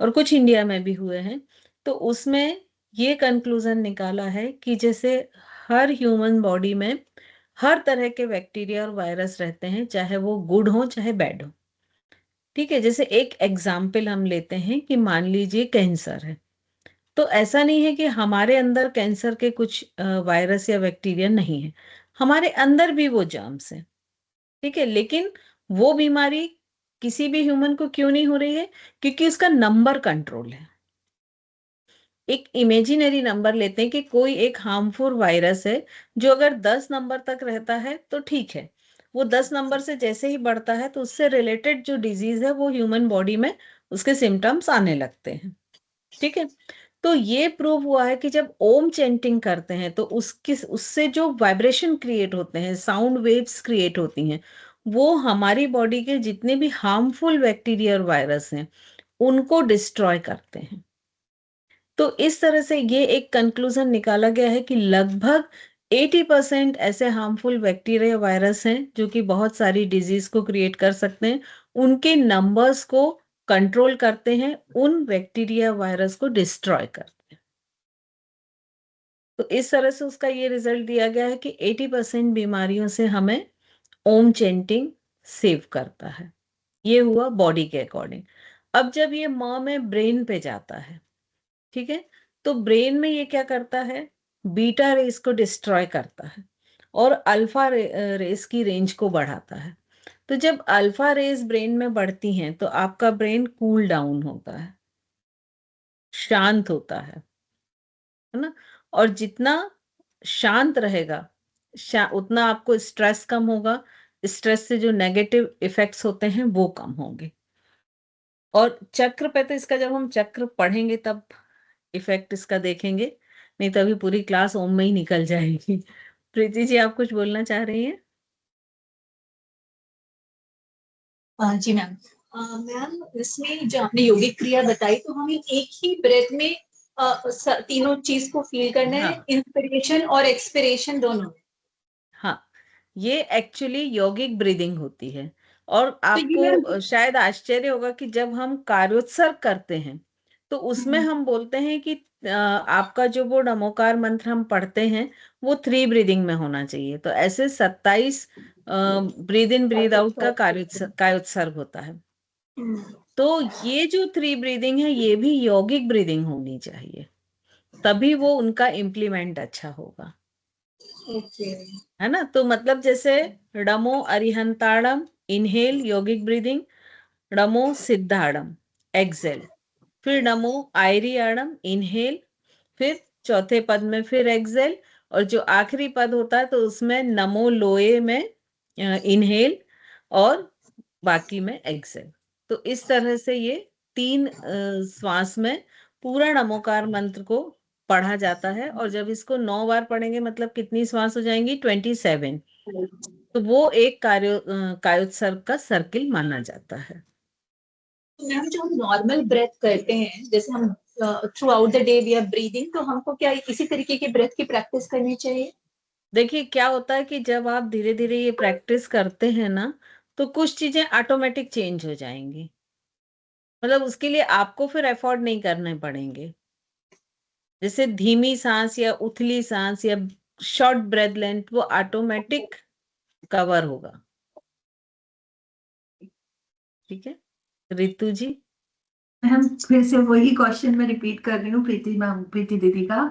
और कुछ इंडिया में भी हुए हैं, तो उसमें ये कंक्लूजन निकाला है कि जैसे हर ह्यूमन बॉडी में हर तरह के बैक्टीरिया और वायरस रहते हैं, चाहे वो गुड हो चाहे बैड हो। ठीक है। जैसे एक एग्जाम्पल हम लेते हैं कि मान लीजिए कैंसर है, तो ऐसा नहीं है कि हमारे अंदर कैंसर के कुछ वायरस या बैक्टीरिया नहीं है, हमारे अंदर भी वो जर्म्स हैं। ठीक है। लेकिन वो बीमारी किसी भी ह्यूमन को क्यों नहीं हो रही है, क्योंकि उसका नंबर कंट्रोल है। एक इमेजिनरी नंबर लेते हैं कि कोई एक हार्मफुल वायरस है जो अगर 10 नंबर तक रहता है तो ठीक है, वो 10 नंबर से जैसे ही बढ़ता है तो उससे रिलेटेड जो डिजीज है वो ह्यूमन बॉडी में उसके सिम्टम्स आने लगते हैं। ठीक है। तो ये प्रूव हुआ है कि जब ओम चेंटिंग करते हैं तो उससे जो वाइब्रेशन क्रिएट होते हैं, साउंड वेव्स क्रिएट होती हैं, वो हमारी बॉडी के जितने भी हार्मफुल बैक्टीरिया और वायरस हैं उनको डिस्ट्रॉय करते हैं। तो इस तरह से ये एक कंक्लूजन निकाला गया है कि लगभग 80% ऐसे हार्मफुल बैक्टीरिया वायरस हैं जो कि बहुत सारी डिजीज को क्रिएट कर सकते हैं। उनके नंबर्स को कंट्रोल करते हैं, उन बैक्टीरिया वायरस को डिस्ट्रॉय करते हैं। तो इस तरह से उसका ये रिजल्ट दिया गया है कि 80% बीमारियों से हमें ओम चेंटिंग सेव करता है। ये हुआ बॉडी के अकॉर्डिंग। अब जब ये में ब्रेन पे जाता है, ठीक है, तो ब्रेन में ये क्या करता है, बीटा रेस को डिस्ट्रॉय करता है और अल्फा रेस की रेंज को बढ़ाता है। तो जब अल्फा रेस ब्रेन में बढ़ती हैं तो आपका ब्रेन कूल डाउन होता है, शांत होता है ना। और जितना शांत रहेगा, उतना आपको स्ट्रेस कम होगा, स्ट्रेस से जो नेगेटिव इफेक्ट्स होते हैं वो कम होंगे। और चक्र पे तो इसका जब हम चक्र पढ़ेंगे तब इफेक्ट इसका देखेंगे, नहीं तो अभी पूरी क्लास ओम में ही निकल जाएगी। प्रीति जी, आप कुछ बोलना चाह रही हैं? जी मैम। मैम, इसमें जो आपने यौगिक क्रिया बताई, तो हमें एक ही ब्रेथ में तीनों चीज को फील करना है, हाँ इंस्पिरेशन और एक्सपिरेशन दोनों। हाँ, ये एक्चुअली यौगिक ब्रीदिंग होती है। और तो ये मैम, आपको शायद आश्चर्य होगा कि जब हम कार्योत्सर्ग करते हैं तो उसमें हम बोलते हैं कि आपका जो वो नमोकार मंत्र हम पढ़ते हैं वो 3 ब्रीदिंग में होना चाहिए। तो ऐसे 27 ब्रीद इन ब्रीद आउट का कार्योत्सर्ग होता है। तो ये जो 3 ब्रीदिंग है ये भी यौगिक ब्रीदिंग होनी चाहिए, तभी वो उनका इम्प्लीमेंट अच्छा होगा, ओके। है ना। तो मतलब जैसे रमो अरिहंताड़म इनहेल यौगिक ब्रीदिंग, नमो सिद्धाड़म एक्सेल, फिर नमो आयरियाड़म इनहेल, फिर चौथे पद में फिर एक्सेल, और जो आखिरी पद होता है तो उसमें नमो लोए में इनहेल और बाकी में एक्सेल। तो इस तरह से ये 3 श्वास में पूरा नमोकार मंत्र को पढ़ा जाता है। और जब इसको 9 बार पढ़ेंगे मतलब कितनी श्वास हो जाएंगी, 27। तो वो एक कायोत्सर्ग का सर्किल माना जाता है। तो मैम, जो हम नॉर्मल ब्रेथ करते हैं, जैसे हम throughout the day we are breathing, तो हमको क्या इसी तरीके की ब्रेथ की प्रैक्टिस करनी चाहिए? देखिए क्या होता है कि जब आप धीरे धीरे ये प्रैक्टिस करते हैं ना तो कुछ चीजें ऑटोमेटिक चेंज हो जाएंगी। मतलब उसके लिए आपको फिर एफर्ट नहीं करने पड़ेंगे। जैसे धीमी सांस या उथली सांस या शॉर्ट ब्रेथ लेंथ वो ऑटोमेटिक कवर होगा। ठीक है रितु जी। हम फिर से वही क्वेश्चन में रिपीट कर रही हूँ प्रीति मैम, प्रीति दीदी का,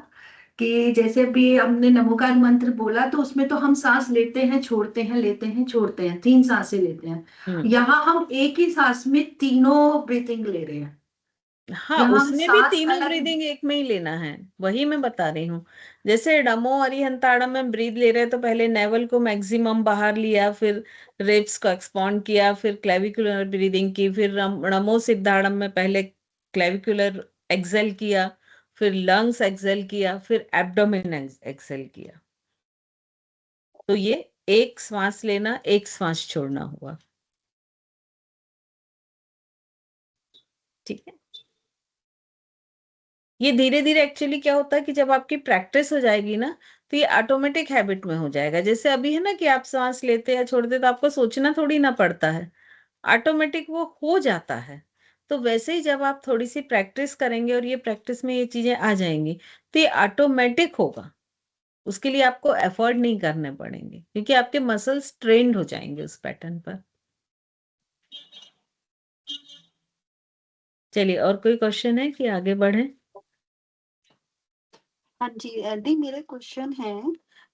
कि जैसे भी हमने नमोकार मंत्र बोला तो उसमें तो हम सांस लेते हैं छोड़ते हैं, लेते हैं छोड़ते हैं, 3 सांसें लेते हैं। यहाँ हम एक ही सांस में तीनों ब्रीथिंग ले रहे हैं। हाँ, यहाँ हम उसमें भी सांस तीनों अलग। ब्रीदिंग एक में ही लेना है, वही मैं बता रही हूँ। जैसे डमो अरिहंताड़म में ब्रीद ले रहे हैं तो पहले नेवल को मैक्सिमम बाहर लिया, फिर रिब्स को एक्सपांड किया, फिर क्लेविकुलर ब्रीदिंग की, फिर नमो सिद्धाड़म में पहले क्लेविकुलर एक्सेल किया, फिर लंग्स एक्सेल किया, फिर एब्डोमेन एक्सेल किया। तो ये एक श्वास लेना एक श्वास छोड़ना हुआ। ठीक है, ये धीरे धीरे एक्चुअली क्या होता है कि जब आपकी प्रैक्टिस हो जाएगी ना तो ये ऑटोमेटिक हैबिट में हो जाएगा। जैसे अभी है ना कि आप सांस लेते या छोड़ते तो आपको सोचना थोड़ी ना पड़ता है, ऑटोमेटिक वो हो जाता है। तो वैसे ही जब आप थोड़ी सी प्रैक्टिस करेंगे और ये प्रैक्टिस में ये चीजें आ जाएंगी तो ये ऑटोमेटिक होगा। उसके लिए आपको एफर्ट नहीं करने पड़ेंगे क्योंकि आपके मसल्स ट्रेंड हो जाएंगे उस पैटर्न पर। चलिए, और कोई क्वेश्चन है कि आगे बढ़े? हाँ जी दी, मेरा क्वेश्चन है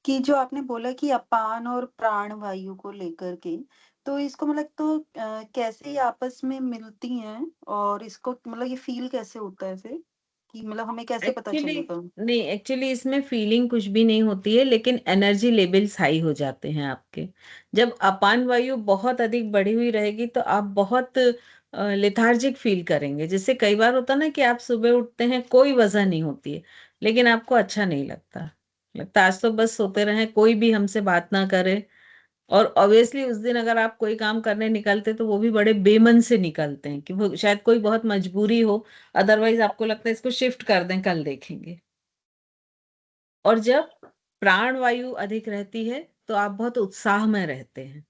कि जो आपने बोला कि अपान और प्राण वायु को लेकर के, तो इसको मतलब तो कैसे ये आपस में मिलती हैं और इसको मतलब ये फील कैसे होता है फिर, कि मतलब हमें कैसे पता एक्चुअली चलेगा? नहीं, एक्चुअली इसमें फीलिंग कुछ भी नहीं होती है, लेकिन एनर्जी लेवल्स हाई हो जाते हैं आपके। जब अपान वायु बहुत अधिक बढ़ी हुई रहेगी तो आप बहुत लेथार्जिक फील करेंगे। जैसे कई बार होता ना कि आप सुबह उठते हैं, कोई वजह नहीं होती है, लेकिन आपको अच्छा नहीं लगता, लगता आज तो बस सोते रहें, कोई भी हमसे बात ना करे। और ऑब्वियसली उस दिन अगर आप कोई काम करने निकलते तो वो भी बड़े बेमन से निकलते हैं कि वो शायद कोई बहुत मजबूरी हो, अदरवाइज आपको लगता है इसको शिफ्ट कर दें, कल देखेंगे। और जब प्राण वायु अधिक रहती है तो आप बहुत उत्साह में रहते हैं।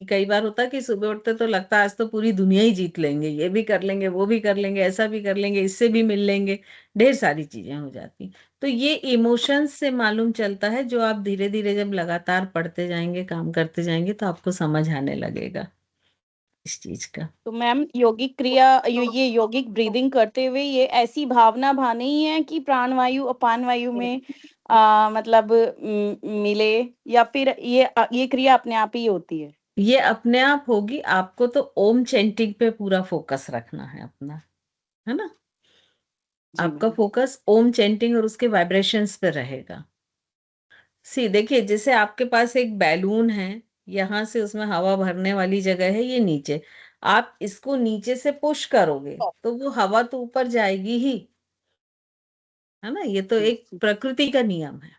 कई बार होता है कि सुबह उठते तो लगता है आज तो पूरी दुनिया ही जीत लेंगे, ये भी कर लेंगे, वो भी कर लेंगे, ऐसा भी कर लेंगे, इससे भी मिल लेंगे, ढेर सारी चीजें हो जाती। तो ये इमोशंस से मालूम चलता है, जो आप धीरे धीरे जब लगातार पढ़ते जाएंगे, काम करते जाएंगे, तो आपको समझ आने लगेगा इस चीज का। तो मैम यौगिक क्रिया ये यौगिक ब्रीदिंग करते हुए ये ऐसी भावना भानी है कि प्राण वायु अपान वायु में मतलब मिले, या फिर ये क्रिया अपने आप ही होती है? ये अपने आप होगी। आपको तो ओम चैंटिंग पे पूरा फोकस रखना है अपना, है ना। जी आपका मैम। फोकस ओम चैंटिंग और उसके वाइब्रेशंस पे रहेगा। सी देखिए, जैसे आपके पास एक बैलून है, यहां से उसमें हवा भरने वाली जगह है, ये नीचे, आप इसको नीचे से पुश करोगे तो वो हवा तो ऊपर जाएगी ही, है ना। ये तो एक प्रकृति का नियम है,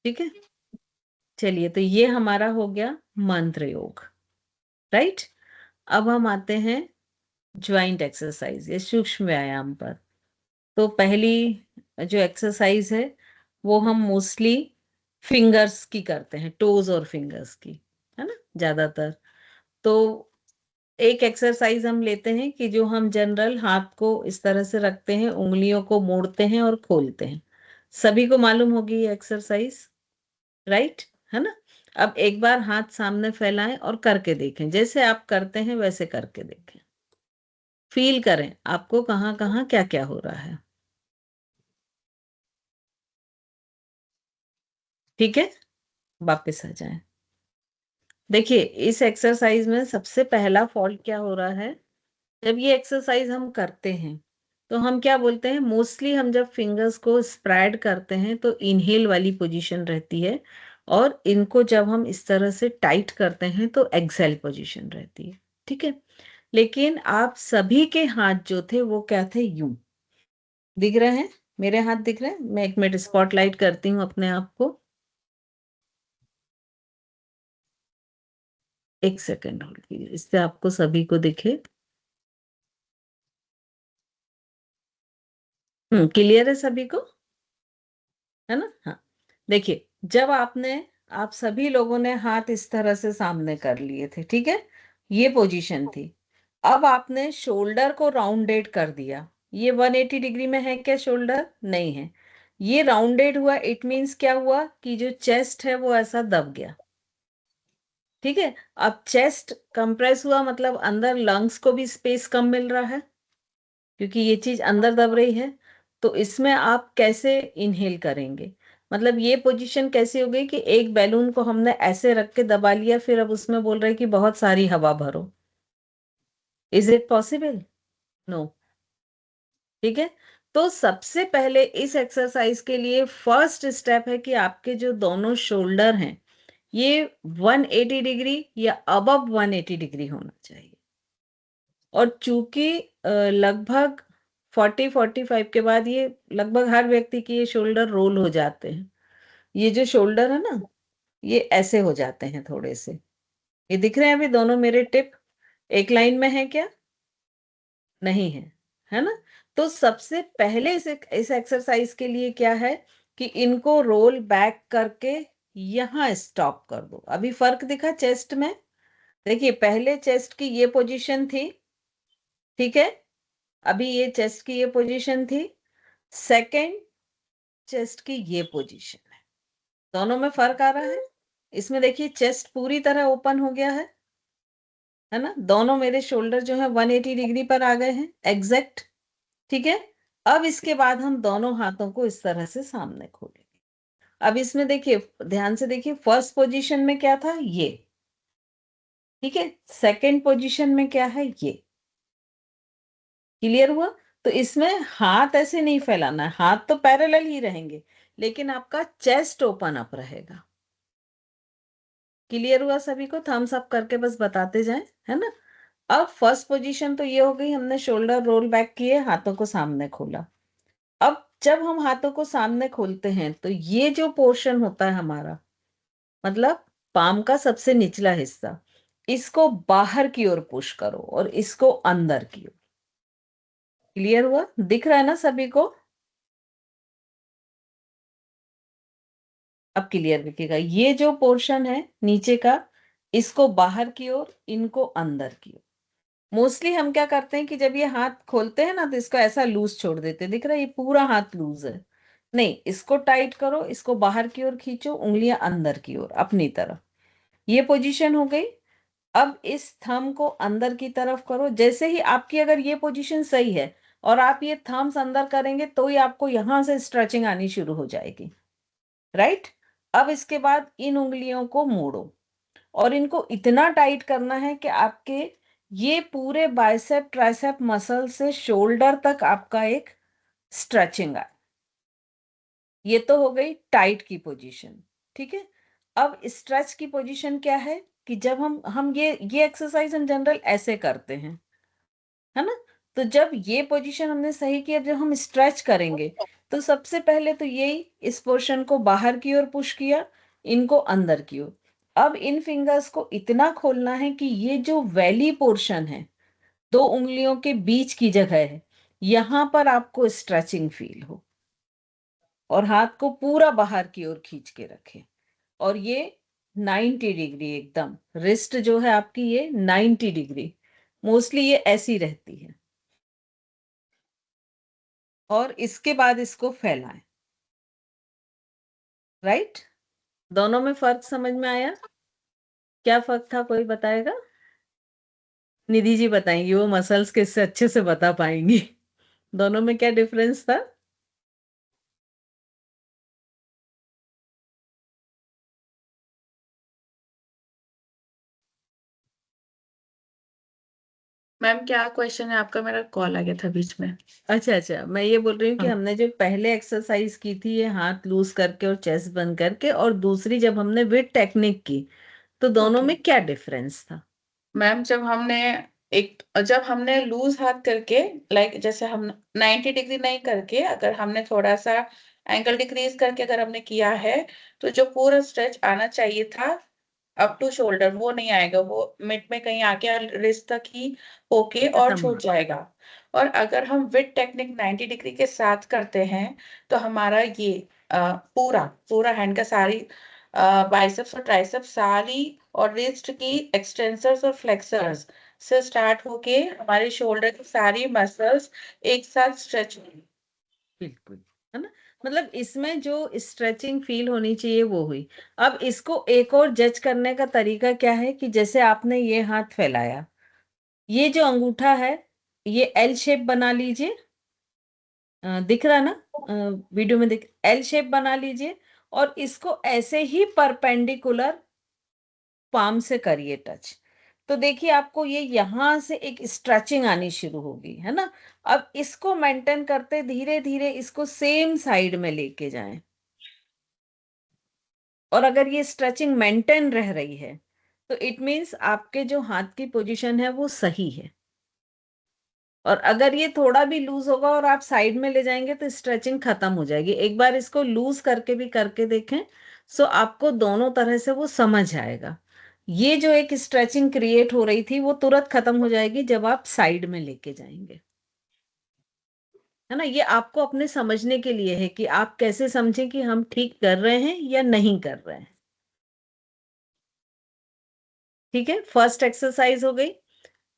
ठीक है। चलिए, तो ये हमारा हो गया मंत्र योग, राइट। अब हम आते हैं ज्वाइंट एक्सरसाइज या सूक्ष्म व्यायाम पर। तो पहली जो एक्सरसाइज है वो हम मोस्टली फिंगर्स की करते हैं, टोज और फिंगर्स की, है ना, ज्यादातर। तो एक एक्सरसाइज हम लेते हैं कि जो हम जनरल हाथ को इस तरह से रखते हैं, उंगलियों को मोड़ते हैं और खोलते हैं। सभी को मालूम होगी ये एक्सरसाइज, राइट, है ना। अब एक बार हाथ सामने फैलाएं और करके देखें, जैसे आप करते हैं वैसे करके देखें। फील करें आपको कहाँ कहाँ क्या क्या हो रहा है, ठीक है। वापस आ जाएं। देखिए, इस एक्सरसाइज में सबसे पहला फॉल्ट क्या हो रहा है, जब ये एक्सरसाइज हम करते हैं तो हम क्या बोलते हैं, मोस्टली हम जब फिंगर्स को स्प्रेड करते हैं तो इनहेल वाली पोजीशन रहती है, और इनको जब हम इस तरह से टाइट करते हैं तो एक्सेल पोजीशन रहती है, ठीक है। लेकिन आप सभी के हाथ जो थे वो क्या थे, यूं दिख रहे हैं। मेरे हाथ दिख रहे हैं। मैं एक मिनट स्पॉटलाइट करती हूँ अपने आप को, एक सेकेंड होल्ड कीजिए, इससे आपको सभी को दिखे। क्लियर है सभी को, है ना। हाँ, देखिए, जब आप सभी लोगों ने हाथ इस तरह से सामने कर लिए थे, ठीक है, ये पोजीशन थी। अब आपने शोल्डर को राउंडेड कर दिया। ये 180 डिग्री में है क्या, शोल्डर नहीं है, ये राउंडेड हुआ। इट मीन्स क्या हुआ कि जो चेस्ट है वो ऐसा दब गया, ठीक है। अब चेस्ट कंप्रेस हुआ, मतलब अंदर लंग्स को भी स्पेस कम मिल रहा है, क्योंकि ये चीज अंदर दब रही है। तो इसमें आप कैसे इनहेल करेंगे, मतलब ये पोजीशन कैसी हो गई कि एक बैलून को हमने ऐसे रख के दबा लिया, फिर अब उसमें बोल रहे कि बहुत सारी हवा भरो। Is it possible? नो, ठीक है। तो सबसे पहले इस एक्सरसाइज के लिए फर्स्ट स्टेप है कि आपके जो दोनों शोल्डर हैं ये 180 डिग्री या अबव 180 डिग्री होना चाहिए। और चूंकि लगभग 40-45 के बाद ये लगभग हर व्यक्ति की ये शोल्डर रोल हो जाते हैं। ये जो शोल्डर है ना, ये ऐसे हो जाते हैं थोड़े से। ये दिख रहे हैं अभी दोनों मेरे टिप एक लाइन में है क्या, नहीं है, है ना। तो सबसे पहले इस एक्सरसाइज के लिए क्या है कि इनको रोल बैक करके यहां स्टॉप कर दो। अभी फर्क दिखा चेस्ट में, देखिए पहले चेस्ट की ये पोजीशन थी, ठीक है, अभी ये चेस्ट की ये पोजीशन थी, सेकंड चेस्ट की ये पोजीशन है, दोनों में फर्क आ रहा है। इसमें देखिए चेस्ट पूरी तरह ओपन हो गया है ना। दोनों मेरे शोल्डर जो है 180 डिग्री पर आ गए हैं एग्जैक्ट, ठीक है। अब इसके बाद हम दोनों हाथों को इस तरह से सामने खोलेंगे। अब इसमें देखिए, ध्यान से देखिए, फर्स्ट पोजीशन में क्या था, ये, ठीक है, सेकंड पोजीशन में क्या है, ये। क्लियर हुआ? तो इसमें हाथ ऐसे नहीं फैलाना है, हाथ तो पैरेलल ही रहेंगे, लेकिन आपका चेस्ट ओपन अप रहेगा। क्लियर हुआ सभी को? थम्स अप करके बस बताते जाएं, है ना। अब फर्स्ट पोजीशन तो ये हो गई, हमने शोल्डर रोल बैक किए, हाथों को सामने खोला। अब जब हम हाथों को सामने खोलते हैं तो ये जो पोर्शन होता है हमारा, मतलब पाम का सबसे निचला हिस्सा, इसको बाहर की ओर पुश करो और इसको अंदर की ओर। क्लियर हुआ? दिख रहा है ना सभी को? अब क्लियर रखिएगा, ये जो पोर्शन है नीचे का, इसको बाहर की ओर, इनको अंदर की ओर। मोस्टली हम क्या करते हैं कि जब ये हाथ खोलते हैं ना तो इसको ऐसा लूज छोड़ देते हैं, दिख रहा है ये पूरा हाथ लूज है। नहीं, इसको टाइट करो, इसको बाहर की ओर खींचो, उंगलियां अंदर की ओर अपनी तरफ। ये पोजीशन हो गई। अब इस थंब को अंदर की तरफ करो। जैसे ही आपकी अगर ये पोजीशन सही है और आप ये थंब्स अंदर करेंगे तो ही आपको यहां से स्ट्रेचिंग आनी शुरू हो जाएगी, राइट। अब इसके बाद इन उंगलियों को मोड़ो और इनको इतना टाइट करना है कि आपके ये पूरे बाइसेप ट्राइसेप मसल से शोल्डर तक आपका एक स्ट्रेचिंग आए। ये तो हो गई टाइट की पोजीशन, ठीक है। अब स्ट्रेच की पोजीशन क्या है कि जब हम ये एक्सरसाइज हम जनरल ऐसे करते हैं, है ना। तो जब ये पोजीशन हमने सही किया, जब हम स्ट्रेच करेंगे तो सबसे पहले तो यही इस पोर्शन को बाहर की ओर पुश किया, इनको अंदर की ओर। अब इन फिंगर्स को इतना खोलना है कि ये जो वैली पोर्शन है, दो उंगलियों के बीच की जगह है, यहां पर आपको स्ट्रेचिंग फील हो और हाथ को पूरा बाहर की ओर खींच के रखें। और ये 90 डिग्री एकदम, रिस्ट जो है आपकी ये 90 डिग्री, मोस्टली ये ऐसी रहती है। और इसके बाद इसको फैलाएं, राइट। दोनों में फर्क समझ में आया? क्या फर्क था, कोई बताएगा? निधि जी बताएंगी, वो मसल्स के इससे अच्छे से बता पाएंगी। दोनों में क्या डिफरेंस था? मैम क्या क्वेश्चन है आपका? मेरा कॉल आ गया था बीच में। अच्छा, मैं ये बोल रही हूँ कि हाँ, हमने जो पहले एक्सरसाइज की थी ये हाथ लूज करके और चेस्ट बंद करके, और दूसरी जब हमने विद टेक्निक की, तो दोनों ओके में क्या डिफरेंस था? मैम। जब हमने लूज हाथ करके, लाइक जैसे हम 90 डिग्री नहीं करके, अगर हमने थोड़ा सा एंगल डिक्रीज करके अगर हमने किया है, तो जो पूरा स्ट्रेच आना चाहिए था अप टू शोल्डर, वो नहीं आएगा, वो मिड में कहीं आके रिस्ट तक ही होके और खत्म छूट हुआ। जाएगा। और अगर हम विद टेक्निक 90 डिग्री के साथ करते हैं, तो हमारा ये पूरा पूरा हैंड का सारी बाइसेप्स और ट्राइसेप्स सारी और रिस्ट की एक्सटेंसर्स और फ्लेक्सर्स से स्टार्ट होके हमारे शोल्डर की सारी मसल्स एक साथ स्ट्रेच होंगी। बिल्कुल, है ना। मतलब इसमें जो स्ट्रेचिंग फील होनी चाहिए वो हुई। अब इसको एक और जज करने का तरीका क्या है कि जैसे आपने ये हाथ फैलाया, ये जो अंगूठा है ये एल शेप बना लीजिए। दिख रहा ना? वीडियो में दिख, एल शेप बना लीजिए और इसको ऐसे ही परपेंडिकुलर पाम से करिए टच। तो देखिए आपको ये यहां से एक स्ट्रेचिंग आनी शुरू होगी, है ना। अब इसको मेंटेन करते धीरे धीरे इसको सेम साइड में लेके जाएं। और अगर ये स्ट्रेचिंग मेंटेन रह रही है तो इट मीन्स आपके जो हाथ की पोजीशन है वो सही है। और अगर ये थोड़ा भी लूज होगा और आप साइड में ले जाएंगे तो स्ट्रेचिंग खत्म हो जाएगी। एक बार इसको लूज करके भी करके देखें, सो आपको दोनों तरह से वो समझ आएगा। ये जो एक स्ट्रेचिंग क्रिएट हो रही थी वो तुरंत खत्म हो जाएगी जब आप साइड में लेके जाएंगे, है ना। ये आपको अपने समझने के लिए है कि आप कैसे समझें कि हम ठीक कर रहे हैं या नहीं कर रहे हैं। ठीक है, फर्स्ट एक्सरसाइज हो गई।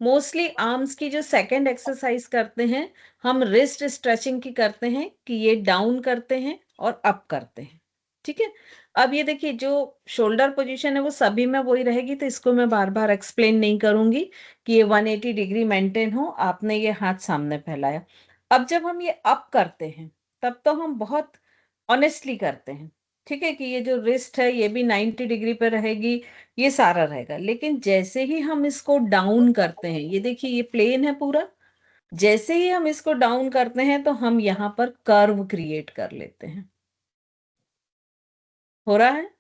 मोस्टली आर्म्स की जो सेकंड एक्सरसाइज करते हैं, हम रिस्ट स्ट्रेचिंग की करते हैं कि ये डाउन करते हैं और अप करते हैं। ठीक है, अब ये देखिए जो शोल्डर पोजीशन है वो सभी में वही रहेगी, तो इसको मैं बार बार एक्सप्लेन नहीं करूंगी कि ये 180 डिग्री मेंटेन हो। आपने ये हाथ सामने फैलाया। अब जब हम ये अप करते हैं तब तो हम बहुत ऑनेस्टली करते हैं, ठीक है, कि ये जो रिस्ट है ये भी 90 डिग्री पे रहेगी, ये सारा रहेगा। लेकिन जैसे ही हम इसको डाउन करते हैं, ये देखिए ये प्लेन है पूरा, जैसे ही हम इसको डाउन करते हैं तो हम यहाँ पर कर्व क्रिएट कर लेते हैं। हो रहा है?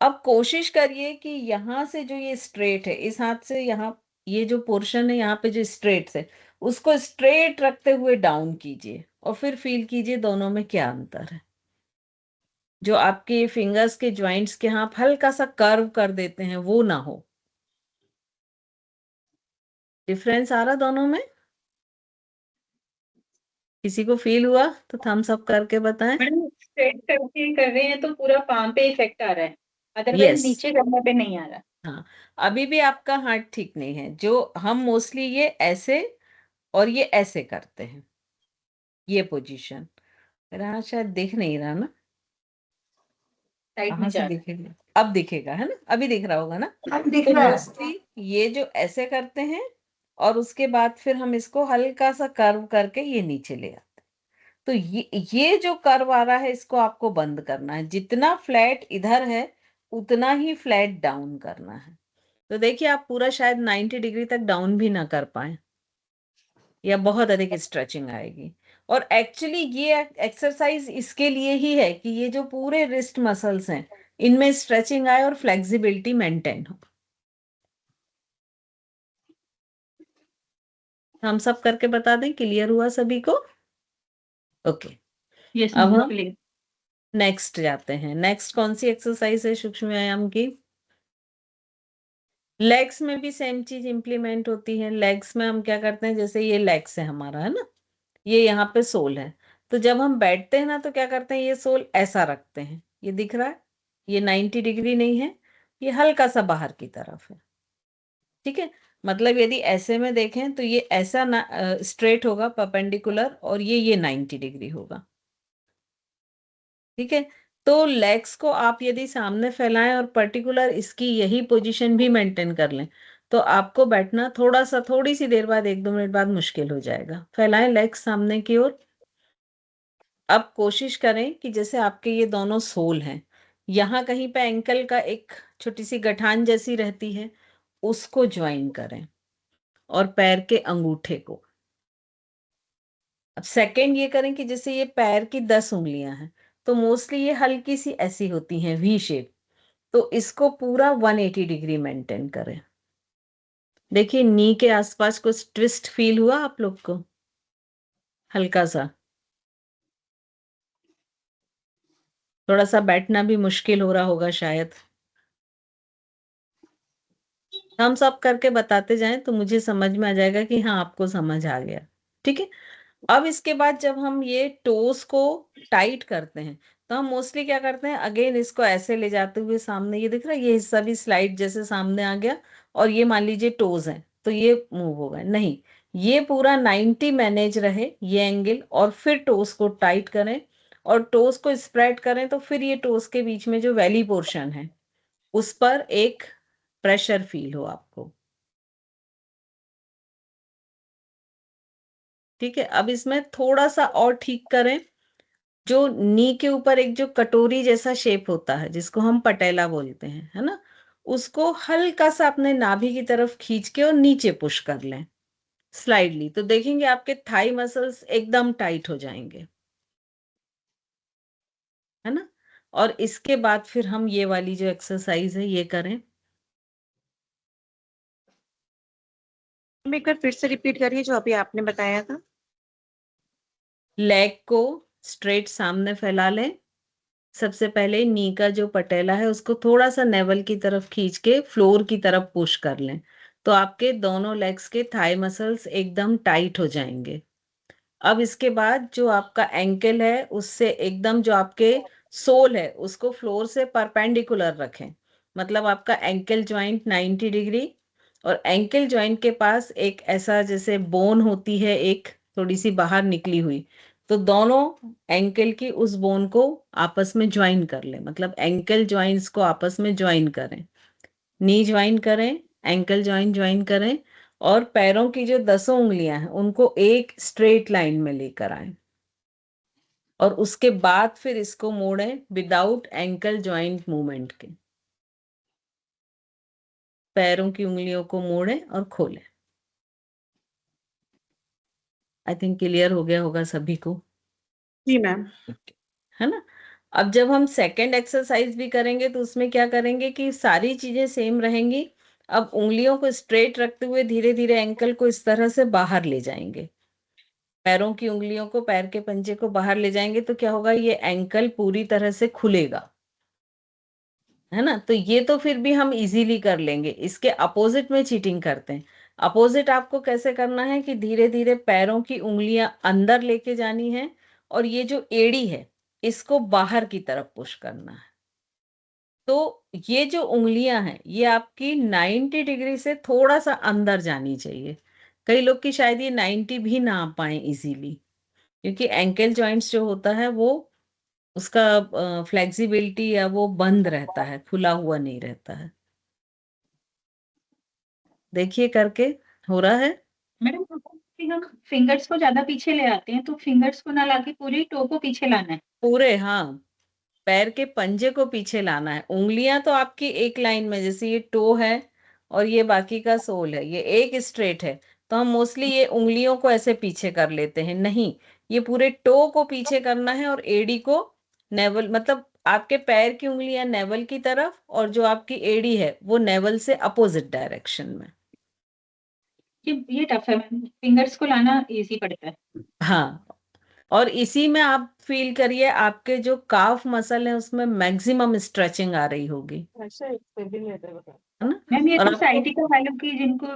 अब कोशिश करिए कि यहाँ से जो ये स्ट्रेट है, इस हाथ से यहाँ ये जो पोर्शन है यहाँ पे जो स्ट्रेट है उसको स्ट्रेट रखते हुए डाउन कीजिए और फिर फील कीजिए दोनों में क्या अंतर है। जो आपके फिंगर्स के ज्वाइंट्स के यहाँ आप हल्का सा कर्व कर देते हैं वो ना हो। डिफरेंस आ रहा दोनों में? किसी को फील हुआ तो थम्स अप करके बताएं। मैडम स्ट्रेट करके कर रहे हैं तो पूरा पाम पे इफेक्ट आ रहा है, अदरवाइज यस, नीचे करने पे नहीं आ रहा। हाँ, अभी भी आपका हाथ ठीक नहीं है। जो हम मोस्टली ये ऐसे और ये ऐसे करते हैं, ये पोजीशन। मेरा हाथ शायद दिख नहीं रहा ना, साइड में कहाँ से जा रहा है। दिखेगा? अब दिखेगा है ना, अभी दिख रहा होगा ना। अब दिख तो रहा है। मोस्टली ये जो ऐसे करते हैं और उसके बाद फिर हम इसको हल्का सा कर्व करके ये नीचे ले आते हैं। तो ये जो कर्व आ रहा है इसको आपको बंद करना है। जितना फ्लैट इधर है उतना ही फ्लैट डाउन करना है। तो देखिए आप पूरा शायद 90 डिग्री तक डाउन भी ना कर पाए, या बहुत अधिक स्ट्रेचिंग आएगी। और एक्चुअली ये एक्सरसाइज इसके लिए ही है कि ये जो पूरे रिस्ट मसल्स हैं इनमें स्ट्रेचिंग आए और फ्लेक्सिबिलिटी मेंटेन हो। हम सब करके बता दें, क्लियर हुआ सभी को? ओके, यस अब मैम, हम प्लीज। नेक्स्ट जाते हैं। नेक्स्ट कौन सी एक्सरसाइज है सूक्ष्म व्यायाम की? लेग्स में भी सेम चीज इंप्लीमेंट होती है। लेग्स में हम क्या करते हैं, जैसे ये लेग्स है हमारा, है ना, ये यहाँ पे सोल है। तो जब हम बैठते हैं ना तो क्या करते हैं, ये सोल ऐसा रखते हैं, ये दिख रहा है, ये 90 डिग्री नहीं है, ये हल्का सा बाहर की तरफ है। ठीक है, मतलब यदि ऐसे में देखें तो ये ऐसा ना स्ट्रेट होगा परपेंडिकुलर, और ये 90 डिग्री होगा। ठीक है, तो लेग्स को आप यदि सामने फैलाएं और पर्टिकुलर इसकी यही पोजीशन भी मेंटेन कर लें तो आपको बैठना थोड़ा सा, थोड़ी सी देर बाद, 1-2 मिनट बाद मुश्किल हो जाएगा। फैलाएं लेग्स सामने की ओर। अब कोशिश करें कि जैसे आपके ये दोनों सोल हैं, यहाँ कहीं पे एंकल का एक छोटी सी गठान जैसी रहती है, उसको ज्वाइन करें, और पैर के अंगूठे को। अब सेकंड ये करें कि जैसे ये पैर की 10 उंगलियां हैं, तो मोस्टली ये हल्की सी ऐसी होती हैं, वी शेप। तो इसको पूरा 180 डिग्री मेंटेन करें। देखिए नी के आसपास कुछ ट्विस्ट फील हुआ आप लोग को? हल्का सा, थोड़ा सा बैठना भी मुश्किल हो रहा होगा शायद। हम सब करके बताते जाएं तो मुझे समझ में आ जाएगा कि हाँ आपको समझ आ गया। ठीक है, अब इसके बाद जब हम ये टोस को टाइट करते हैं तो हम मोस्टली क्या करते हैं, अगेन इसको ऐसे ले जाते हुए सामने, ये दिख रहा है, ये हिस्सा भी स्लाइड जैसे सामने आ गया, और ये मान लीजिए टोज है तो ये मूव हो गए नहीं, ये पूरा 90 मैनेज रहे ये एंगल, और फिर टोस को टाइट करें और टोस को स्प्रेड करें, तो फिर ये टोस के बीच में जो वैली पोर्शन है उस पर एक प्रेशर फील हो आपको। ठीक है, अब इसमें थोड़ा सा और ठीक करें। जो नी के ऊपर एक जो कटोरी जैसा शेप होता है जिसको हम पटेला बोलते हैं, है ना, उसको हल्का सा अपने नाभि की तरफ खींच के और नीचे पुश कर लें स्लाइडली, तो देखेंगे आपके थाई मसल्स एकदम टाइट हो जाएंगे, है ना। और इसके बाद फिर हम ये वाली जो एक्सरसाइज है ये करें। एक बार फिर से रिपीट करिए जो अभी आपने बताया था। लेग को स्ट्रेट सामने फैला लें। सबसे पहले नी का जो पटेला है उसको थोड़ा सा नेवल की तरफ खींच के फ्लोर की तरफ पुश कर लें, तो आपके दोनों लेग्स के थाई मसल्स एकदम टाइट हो जाएंगे। अब इसके बाद जो आपका एंकल है उससे एकदम, जो आपके सोल है उसको फ्लोर से परपेंडिकुलर रखें, मतलब आपका एंकल जॉइंट 90 डिग्री, और एंकल जॉइंट के पास एक ऐसा जैसे बोन होती है एक थोड़ी सी बाहर निकली हुई, तो दोनों एंकल की उस बोन को आपस में ज्वाइन कर लें, मतलब एंकल जॉइंट्स को आपस में ज्वाइन करें, नी ज्वाइन करें, एंकल जॉइंट ज्वाइन करें, और पैरों की जो 10 उंगलियां हैं उनको एक स्ट्रेट लाइन में लेकर आए, और उसके बाद फिर इसको मोड़ें विदाउट एंकल जॉइंट मूवमेंट के। पैरों की उंगलियों को मोड़ें और खोलें। आई थिंक क्लियर हो गया होगा सभी को, जी मैम। है ना। अब जब हम सेकंड एक्सरसाइज भी करेंगे तो उसमें क्या करेंगे कि सारी चीजें सेम रहेंगी। अब उंगलियों को स्ट्रेट रखते हुए धीरे धीरे एंकल को इस तरह से बाहर ले जाएंगे, पैरों की उंगलियों को, पैर के पंजे को बाहर ले जाएंगे, तो क्या होगा, ये एंकल पूरी तरह से खुलेगा, है ना। तो ये तो फिर भी हम इजीली कर लेंगे। इसके अपोजिट में चीटिंग करते हैं। अपोजिट आपको कैसे करना है कि धीरे धीरे पैरों की उंगलियां अंदर लेके जानी है, और ये जो एड़ी है इसको बाहर की तरफ पुश करना है। तो ये जो उंगलियां हैं ये आपकी 90 डिग्री से थोड़ा सा अंदर जानी चाहिए। कई लोग की शायद ये 90 भी ना आ पाए इजीली, क्योंकि एंकल जॉइंट्स जो होता है वो उसका फ्लेक्सिबिलिटी या वो बंद रहता है, खुला हुआ नहीं रहता है। देखिए करके हो रहा है। मैडम हम फिंगर्स को ज्यादा पीछे ले आते हैं, तो फिंगर्स को ना लाके पूरी टो को पीछे लाना है। पूरे, हाँ, पैर के पंजे को पीछे लाना है। उंगलियां तो आपकी एक लाइन में, जैसे ये टो है और ये बाकी का सोल है, ये एक स्ट्रेट है, तो हम मोस्टली ये उंगलियों को ऐसे पीछे कर लेते हैं। नहीं, ये पूरे टो को पीछे करना है और एड़ी को नेवल, मतलब आपके पैर की उंगलियां नेवल की तरफ और जो आपकी एड़ी है वो नेवल से अपोजिट डायरेक्शन में। ये टफ है मैम, फिंगर्स को लाना इजी पड़ता है। हाँ, और इसी में आप फील करिए आपके जो काफ मसल है उसमें मैक्सिमम स्ट्रेचिंग आ रही होगी, है ना। मैम ये और तो आपको, साइटिका वालों की, जिनको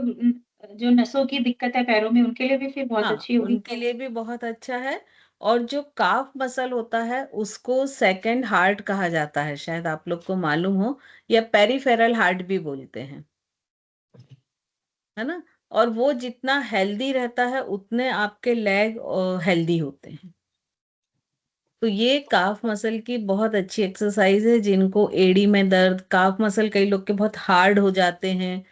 जो नसों की दिक्कत है पैरों में, उनके लिए भी फिर बहुत हाँ, अच्छी होगी। उनके लिए भी बहुत अच्छा है। और जो काफ मसल होता है उसको सेकंड हार्ट कहा जाता है, शायद आप लोग को मालूम हो, या पेरिफेरल हार्ट भी बोलते हैं, है ना। और वो जितना हेल्दी रहता है उतने आपके लेग हेल्दी होते हैं। तो ये काफ मसल की बहुत अच्छी एक्सरसाइज है। जिनको एड़ी में दर्द, काफ मसल कई लोग के बहुत हार्ड हो जाते हैं,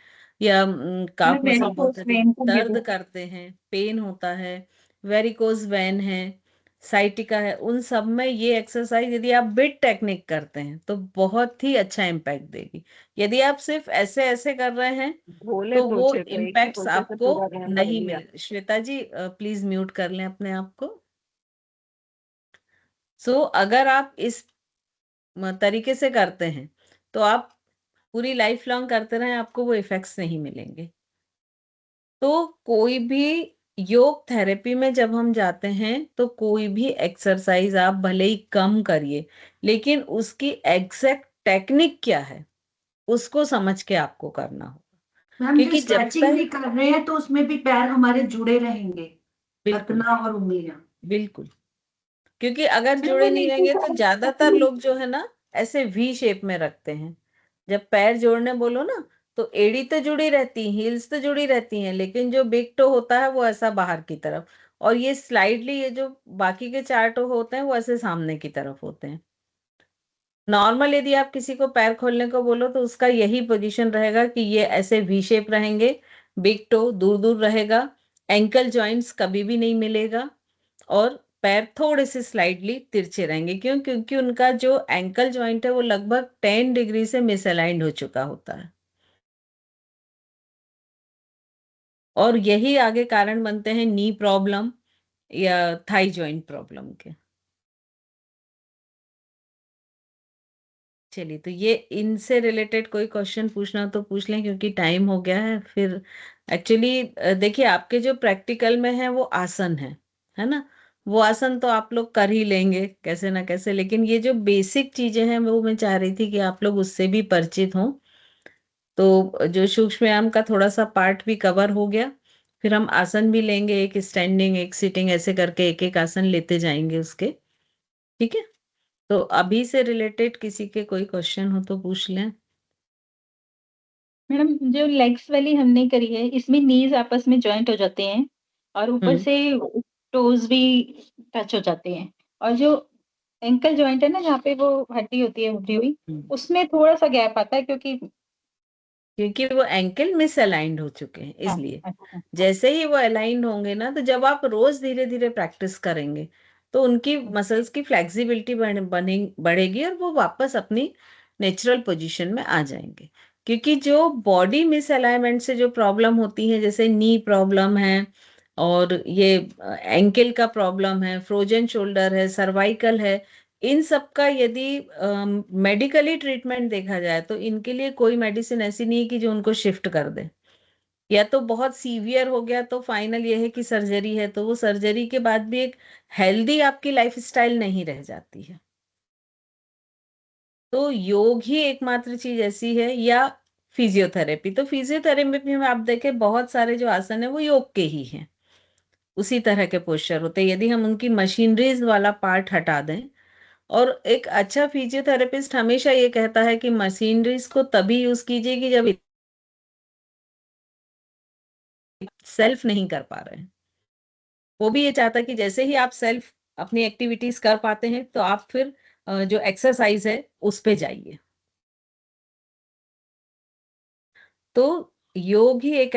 या काफ मतलब मसल बहुत वेरिकोस वेन को भी दर्द करते हैं, पेन होता है, वेरिकोज वेन है, साइटिका है, उन सब में ये एक्सरसाइज यदि आप बिट टेक्निक करते हैं तो बहुत ही अच्छा इम्पैक्ट देगी। यदि आप सिर्फ ऐसे ऐसे कर रहे हैं तो वो इम्पैक्ट्स आपको नहीं मिले। श्वेता जी प्लीज म्यूट कर लें अपने आप को। सो अगर आप इस तरीके से करते हैं तो आप पूरी लाइफ लॉन्ग करते रहें, आपको वो इफेक्ट्स नहीं मिलेंगे। तो कोई भी योग थेरेपी में जब हम जाते हैं तो कोई भी एक्सरसाइज आप भले ही कम करिए, लेकिन उसकी एग्जैक्ट टेक्निक क्या है उसको समझ के आपको करना होगा। मैम जो क्योंकि जब स्ट्रेचिंग भी तक, कर रहे हैं तो उसमें भी पैर हमारे जुड़े रहेंगे, बिल्कुल टखना और उंगलियां। बिल्कुल, क्योंकि अगर मैम वो जुड़े नहीं नीचे रहेंगे तो ज्यादातर से लोग जो है ना ऐसे वी शेप में रखते हैं। जब पैर जोड़ने बोलो ना तो एड़ी तो जुड़ी रहती, हील्स तो जुड़ी रहती हैं, लेकिन जो बिग टो होता है वो ऐसा बाहर की तरफ, और ये स्लाइडली ये जो बाकी के 4 टो होते हैं वो ऐसे सामने की तरफ होते हैं। नॉर्मल यदि आप किसी को पैर खोलने को बोलो तो उसका यही पोजीशन रहेगा कि ये ऐसे वी शेप रहेंगे, बिग टो दूर दूर रहेगा, एंकल जॉइंट्स कभी भी नहीं मिलेगा, और पैर थोड़े से स्लाइडली तिरछे रहेंगे। क्यों? क्योंकि उनका जो एंकल जॉइंट है वो लगभग 10 डिग्री से मिसअलाइंड हो चुका होता है, और यही आगे कारण बनते हैं नी प्रॉब्लम या थाई जॉइंट प्रॉब्लम के। चलिए, तो ये इनसे रिलेटेड कोई क्वेश्चन पूछना तो पूछ लें, क्योंकि टाइम हो गया है फिर। एक्चुअली देखिए, आपके जो प्रैक्टिकल में है वो आसन है ना। वो आसन तो आप लोग कर ही लेंगे कैसे ना कैसे, लेकिन ये जो बेसिक चीजें हैं वो मैं चाह रही थी कि आप लोग उससे भी परिचित हों। तो जो सूक्ष्म व्यायाम का थोड़ा सा पार्ट भी कवर हो गया, फिर हम आसन भी लेंगे, एक स्टैंडिंग एक सिटिंग ऐसे करके एक एक आसन लेते जाएंगे उसके। ठीक है, तो अभी से रिलेटेड किसी के कोई क्वेश्चन हो तो पूछ लें। मैडम जो लेग्स वाली हमने करी है, इसमें नीज आपस में जॉइंट हो जाते हैं और ऊपर से टोज भी टच हो जाते हैं, और जो एंकल जॉइंट है ना जहाँ पे वो हड्डी होती है उभरी हुई, उसमें थोड़ा सा गैप आता है, क्योंकि वो एंकल मिस अलाइंड हो चुके हैं, हाँ, इसलिए अच्छा, जैसे ही वो अलाइंड होंगे ना, तो जब आप रोज धीरे धीरे प्रैक्टिस करेंगे तो उनकी मसल्स की फ्लेक्सिबिलिटी बढ़ेगी और वो वापस अपनी नेचुरल पोजीशन में आ जाएंगे। क्योंकि जो बॉडी मिस अलाइनमेंट से जो प्रॉब्लम होती है, जैसे नी प्रॉब्लम है और ये एंकल का प्रॉब्लम है, फ्रोजन शोल्डर है, सर्वाइकल है, इन सब का यदि मेडिकली ट्रीटमेंट देखा जाए तो इनके लिए कोई मेडिसिन ऐसी नहीं है कि जो उनको शिफ्ट कर दे। या तो बहुत सीवियर हो गया तो फाइनल ये है कि सर्जरी है, तो वो सर्जरी के बाद भी एक हेल्दी आपकी लाइफस्टाइल नहीं रह जाती है। तो योग ही एकमात्र चीज ऐसी है, या फिजियोथेरेपी। तो फिजियोथेरेपी में आप देखें बहुत सारे जो आसन है वो योग के ही हैं, उसी तरह के पोस्चर होते हैं। यदि हम उनकी मशीनरीज वाला पार्ट हटा दें और एक अच्छा फिजियोथेरेपिस्ट हमेशा ये कहता है कि मशीनरीज को तभी यूज कीजिए कि जब सेल्फ नहीं कर पा रहे हैं। वो भी ये चाहता है कि जैसे ही आप सेल्फ अपनी एक्टिविटीज कर पाते हैं तो आप फिर जो एक्सरसाइज है उस पे जाइए। तो योग ही एक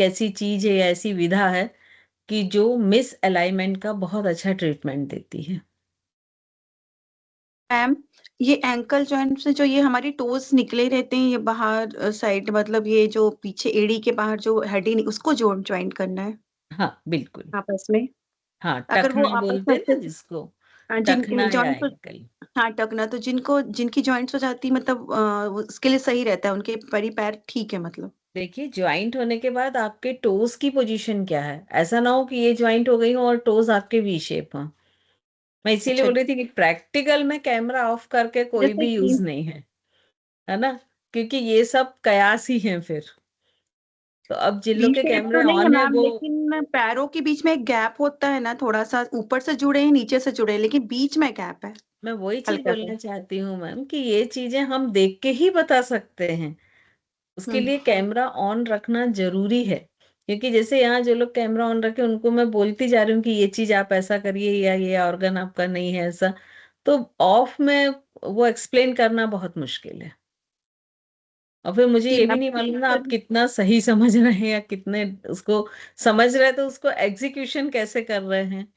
ऐसी चीज है, ऐसी विधा है कि जो मिस अलाइनमेंट का बहुत अच्छा ट्रीटमेंट देती है। मैम, ये एंकल जॉइंट से जो ये हमारी टोज निकले रहते हैं, ये बाहर साइड, मतलब ये जो पीछे एड़ी के बाहर जो हड्डी उसको ज्वाइंट करना है हाँ बिल्कुल, आपस में। हाँ अगर वो टखना आपस बोलते में हैं ना अच्छे से, जिसको, हाँ, जिन टखना या जॉइंट, एंकल। हाँ टकना, तो जिनकी जॉइंट्स हो जाती, मतलब उसके लिए सही रहता है, उनके पैर ठीक है मतलब। देखिए ज्वाइंट होने के बाद आपके टोज की पोजीशन क्या है, ऐसा ना हो कि ये ज्वाइंट हो गई हो और टोज आपके वी शेप हो। मैं इसीलिए अच्छा, बोल रही थी कि प्रैक्टिकल में कैमरा ऑफ करके कोई जैसे भी कि यूज नहीं है ना, क्योंकि ये सब कयास ही हैं फिर। तो अब जिन वी लोग के शेप तो कैमरे नहीं है ऑन है मैम, वो, लेकिन पैरों के बीच में एक गैप होता है ना, थोड़ा सा ऊपर से जुड़े हैं, नीचे से जुड़े हैं, लेकिन बीच में गैप है मैं वही चीज हल्का सा। बोलना चाहती हूँ मैम कि ये चीजें हम देख के ही बता सकते हैं। उसके लिए कैमरा ऑन रखना जरूरी है, क्योंकि जैसे यहाँ जो लोग कैमरा ऑन रखे उनको मैं बोलती जा रही हूँ कि ये चीज आप ऐसा करिए या ये ऑर्गन आपका नहीं है ऐसा, तो ऑफ में वो एक्सप्लेन करना बहुत मुश्किल है। और फिर मुझे जी ये भी मैम, नहीं मालूम ना आप कितना सही समझ रहे हैं या कितने उसको समझ रहे हैं, तो उसको एग्जीक्यूशन कैसे कर रहे हैं।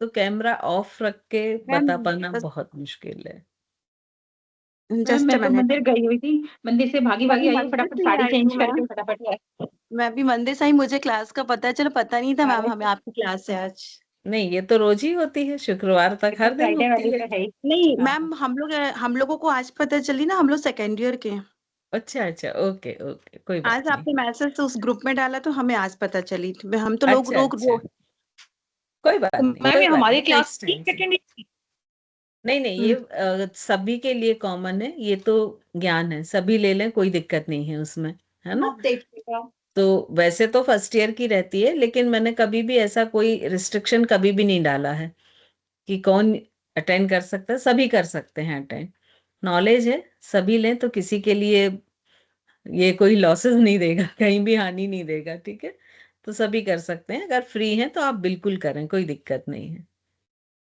तो कैमरा ऑफ रख के मैम बता पाना बस बहुत मुश्किल है। मैम जस्ट अ मैं तो मिनट। मंदिर गई हुई थी, मंदिर से भागी मैं भागी भी आई हूँ, मंदिर फटाफट से ही साड़ी आई चेंज हूँ करके मैम, फटाफट मैं भी मंदिर से ही, मुझे क्लास का पता है, चलो पता नहीं था मैम आज हमें आपकी क्लास है आज। नहीं ये तो रोज ही होती है, शुक्रवार तक ये तो हर दिन फ्राइडे होती वाली है। तो है ही। नहीं हाँ हाँ। मैम, हम लोगों को आज पता चली ना, हम लोग सेकेंड ईयर के हैं। अच्छा अच्छा, ओके ओके, कोई आज बात नहीं। आपने मैसेज उस ग्रुप में डाला तो हमें आज पता चली, हम तो लोग अच्छा रोक अच्छा, रो। कोई बात नहीं, मैम कोई ये बात हमारी नहीं, क्लास नेक्स्ट की टाइम से। सेकेंड ईयर की। नहीं नहीं, ये सभी के लिए कॉमन है, ये तो ज्ञान है, सभी ले लें, कोई दिक्कत नहीं है उसमें, है ना। आप देखिएगा। तो वैसे तो फर्स्ट ईयर की रहती है, लेकिन मैंने कभी भी ऐसा कोई रिस्ट्रिक्शन कभी भी नहीं डाला है कि कौन अटेंड कर सकता है, सभी कर सकते हैं अटेंड। नॉलेज है, सभी लें, तो किसी के लिए ये कोई लॉसेस नहीं देगा, कहीं भी हानि नहीं देगा, ठीक है। तो सभी कर सकते हैं, अगर फ्री हैं तो आप बिल्कुल करें, कोई दिक्कत नहीं है।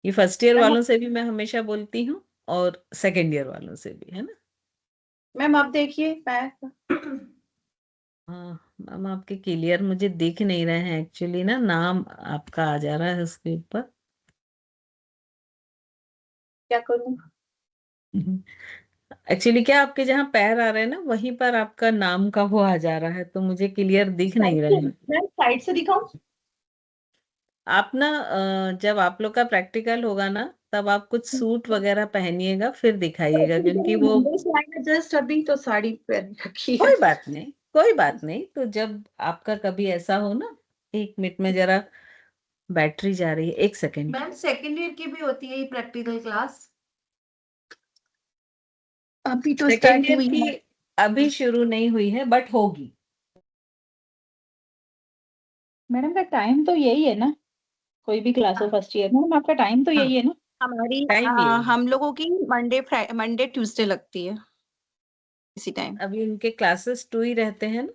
ये फर्स्ट ईयर मैम वालों से भी मैं हमेशा बोलती हूँ और सेकेंड ईयर वालों से भी, है ना। मैम आप देखिए पैर। हाँ मैम, आपके क्लियर मुझे दिख नहीं रहे हैं एक्चुअली ना, नाम आपका आ जा रहा है उसके ऊपर। क्या करूँ? एक्चुअली क्या आपके जहाँ पैर आ रहे हैं ना, वहीं पर आपका नाम का वो आ जा रहा है, तो मुझे क्लियर दिख नहीं रहे हैं। मैम साइड से दिखाऊं? आप ना जब आप लोग का प्रैक्टिकल होगा ना, तब आप कुछ सूट वगैरह पहनिएगा फिर दिखाइएगा, क्योंकि वो मंदिर से आई ना जस्ट अभी, तो साड़ी पहन रखी है। कोई बात नहीं, कोई बात नहीं। तो जब आपका कभी ऐसा हो ना, एक मिनट में जरा बैटरी जा रही है, एक सेकेंड। मैम सेकेंड ईयर की भी होती है ये प्रैक्टिकल क्लास? अभी तो सेकेंड स्टार्ट ईयर हुई की है। अभी शुरू नहीं हुई है, बट होगी। मैडम का टाइम तो यही है ना, कोई भी क्लास हो फर्स्ट ईयर, मैडम आपका टाइम तो हाँ, यही है ना? हमारी टाइम यही है। हम लोगों की मंडे ट्यूसडे लगती है इसी टाइम। अभी उनके क्लासेस 2 ही रहते हैं ना,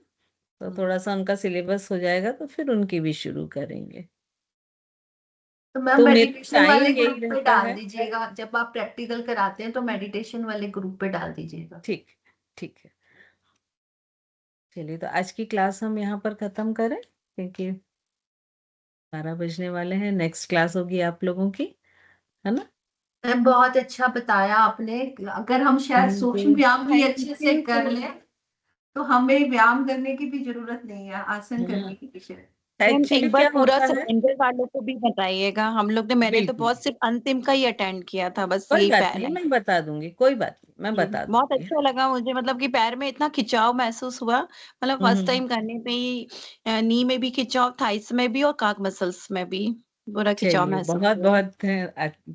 तो थोड़ा सा उनका सिलेबस हो जाएगा तो फिर उनकी भी शुरू करेंगे। तो मैम तो मेरा मेडिटेशन वाले टाइम यही ग्रुप पे रहता डाल है। दीजिएगा, जब आप प्रैक्टिकल कराते हैं तो मेडिटेशन वाले ग्रुप पे डाल दीजिएगा। ठीक, ठीक है। चलिए, तो आज की क्लास हम यहाँ पर खत्म करें, क्योंकि 12 बजने वाले हैं। नेक्स्ट क्लास होगी आप लोगों की, है ना। मैम बहुत अच्छा बताया आपने, अगर हम शायद थैंक सूक्ष्म यू, व्यायाम भी थैंक अच्छे से कर यू। लें तो हमें व्यायाम करने की भी जरूरत नहीं है, आसन करने की भी शायद। मैम एक्चुअली एक बार क्या पूरा होता है, सेकेंडर वालों को भी बताइएगा, मैंने तो बिल्कुल, बहुत सिर्फ अंतिम का ही अटेंड किया था, बस कोई यही बात पैर नहीं, है। मैं बता दूंगी, कोई बात नहीं, मैं जी, बता बहुत दूंगी। अच्छा लगा मुझे, मतलब कि पैर में इतना खिंचाव महसूस हुआ, मतलब फर्स्ट हम्म, टाइम करने पे ही नी में भी खिंचाव, थाइस में भी और काक मसल्स में भी पूरा खिंचाव चलिए, महसूस बहुत हुआ। बहुत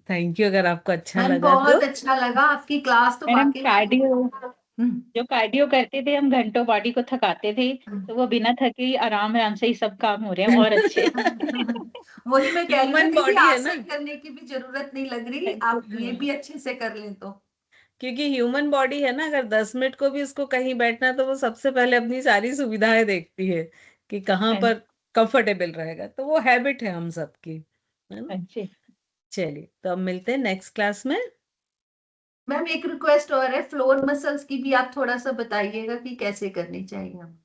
थैंक यू, अगर आपको अच्छा मैम लगा तो। बहुत अच्छा लगा, आपकी क्लास तो मैडम वाकई में कार्डियो जो कार्डियो करते थे हम घंटों बॉडी को थकाते थे, तो वो बिना थके ही आराम आराम से ही सब काम हो रहे हैं और अच्छे। वही मैं कह रही ह्यूमन हूँ कि बॉडी है ना, आसन करने की भी जरूरत नहीं लग रही, आप ये भी अच्छे से कर लें तो। क्योंकि ह्यूमन बॉडी है ना, अगर 10 मिनट को भी उसको कहीं बैठना तो वो सबसे पहले अपनी सारी सुविधाएं देखती है कि कहाँ हाँ पर कंफर्टेबल रहेगा, तो वो हैबिट है हम सबकी, है ना। जी। चलिए, तो अब मिलते हैं नेक्स्ट क्लास में। मैम एक रिक्वेस्ट और है, फ्लोर मसल्स की भी आप थोड़ा सा बताइएगा कि कैसे करनी चाहिए हम।